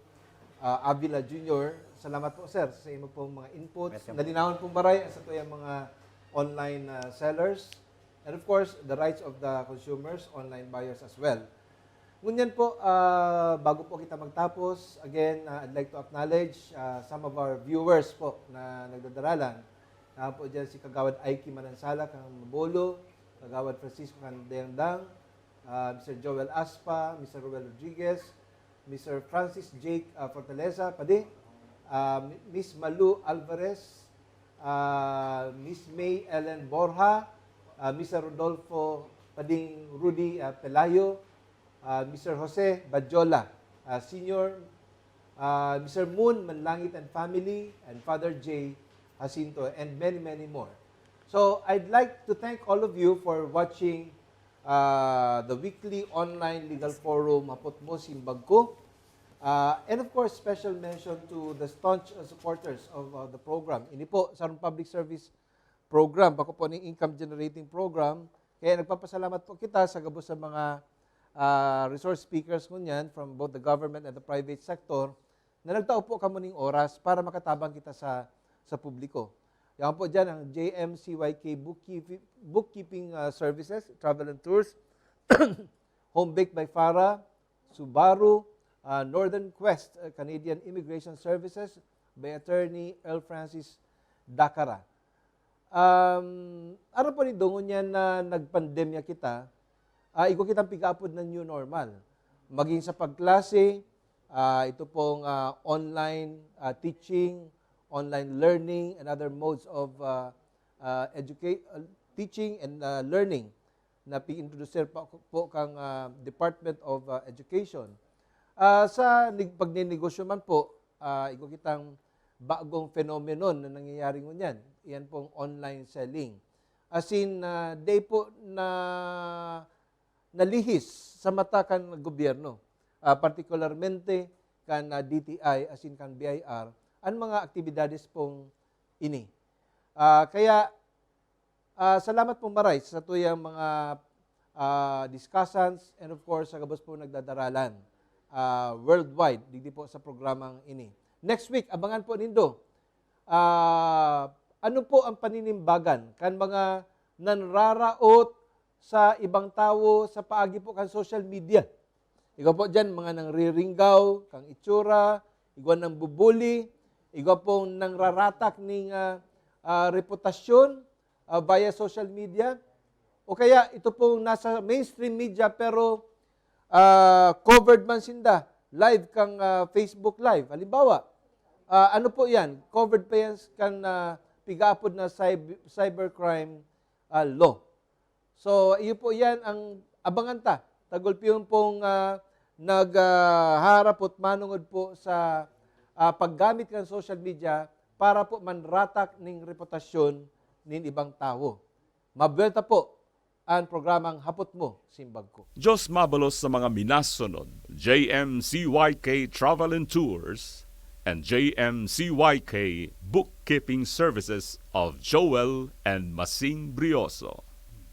Avila Jr. Salamat po, sir, sa imo pong mga inputs. Nalinawon pong baray sa tuya mga online sellers. And of course, the rights of the consumers, online buyers as well. Ngunyan po, bago po kita magtapos, again, I'd like to acknowledge some of our viewers po na nagdadaralan. Po dyan si Kagawad Aiki Manansala, kang Mabolo, Kagawad Francisco Candendang, Mr. Joel Aspa, Mr. Ruel Rodriguez, Mr. Francis Jake Fortaleza, Padi, Miss Malu Alvarez, Miss May Ellen Borja, Mr. Rodolfo Pading Rudy Pelayo, Mr. Jose Badjola, Senior, Mr. Moon Manlangit and Family, and Father J. Jacinto, and many, many more. So, I'd like to thank all of you for watching the weekly online legal forum, Hapot Mo Simbagko. And of course, special mention to the staunch supporters of the program. Ini po, sa public service program, bako po ng income generating program. Kaya nagpapasalamat po kita sa gabos sa mga resource speakers ngunyan from both the government and the private sector na nagtao po kamo ning oras para makatabang kita sa publiko. Yan po dyan ang JMCYK Bookkeeping Services, Travel and Tours, Home Baked by Farah, Subaru, Northern Quest, Canadian Immigration Services by Attorney Earl Francis Dakara. Ano po ni dongon yan na nagpandemya kita, iko kitang pig-upod ng new normal. Maging sa pagklase, ito pong online teaching, online learning, and other modes of teaching and learning na pi-introducer po kang Department of Education. Sa pagninegosyo man po, iko kitang bagong phenomenon na nangyayari ngunyan. Yan pong online selling. As in, day po na nalihis sa mata kan gobyerno, particularmente kan DTI, as in kan BIR, ang mga aktibidades pong ini. Kaya, salamat po maray sa tuyang mga discussants and of course, sa gabos po nagdadaralan worldwide, digdi po sa programang ini. Next week, abangan po nindo. Ano po ang paninimbagan kan mga nanraraot sa ibang tao sa paagi po kan social media. Ikaw po dyan, mga nangriringgaw, kang itsura, ikaw nang bubuli, ikaw po nangraratak ng reputasyon via social media. O kaya ito po nasa mainstream media pero covered man sinda, live kang Facebook Live. Halimbawa, ano po yan? Covered pa yan kang pigapod na cybercrime law. So, iyo po yan ang abangan ta. Tagulpiyon pong nagharap at manungod po sa paggamit ng social media para po manratak ng reputasyon ng ibang tao. Mabuelta po ang programang Hapot Mo, Simbagko. Diyos mabalos sa mga minasunod, JMCYK Travel and Tours and JMCYK Bookkeeping Services of Joel and Masing Brioso.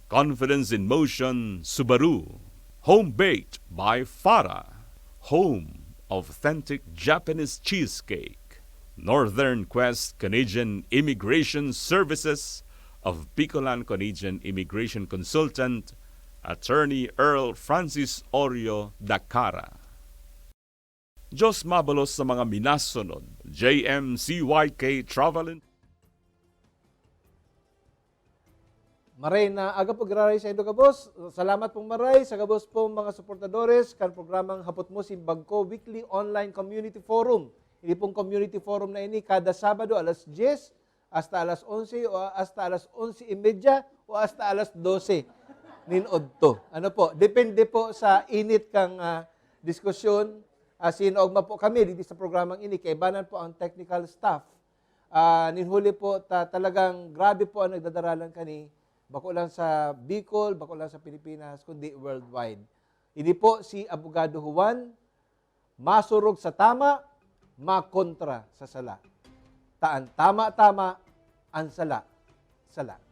Confidence in Motion, Subaru. Home Baked by Farah. Home of Authentic Japanese Cheesecake. Northern Quest Canadian Immigration Services of Bicolan Canadian Immigration Consultant, Attorney Earl Francis Orio Dakara. Diyos mabalos sa mga minasunod, JMCYK Travel and Maray na aga po graray sa Indo Kabos. Salamat pong maray sa Kabos pong mga suportadores kan programang Hapot Mo Simbagko Weekly Online Community Forum. Ini pong community forum na ini kada Sabado alas 10 hasta alas 11 o hasta alas 11:30 o hasta alas 12. ninod to. Ano po, depende po sa init kang diskusyon. Sinoogma po kami dito sa programang ini. Kaibanan po ang technical staff. Ninhuli po, talagang grabe po ang nagdadaralan kani. Bako lang sa Bicol, bako lang sa Pilipinas, kundi worldwide. Ini po si Abogado Juan, masurog sa tama, makontra sa sala. Taan tama-tama, ang sala, sala.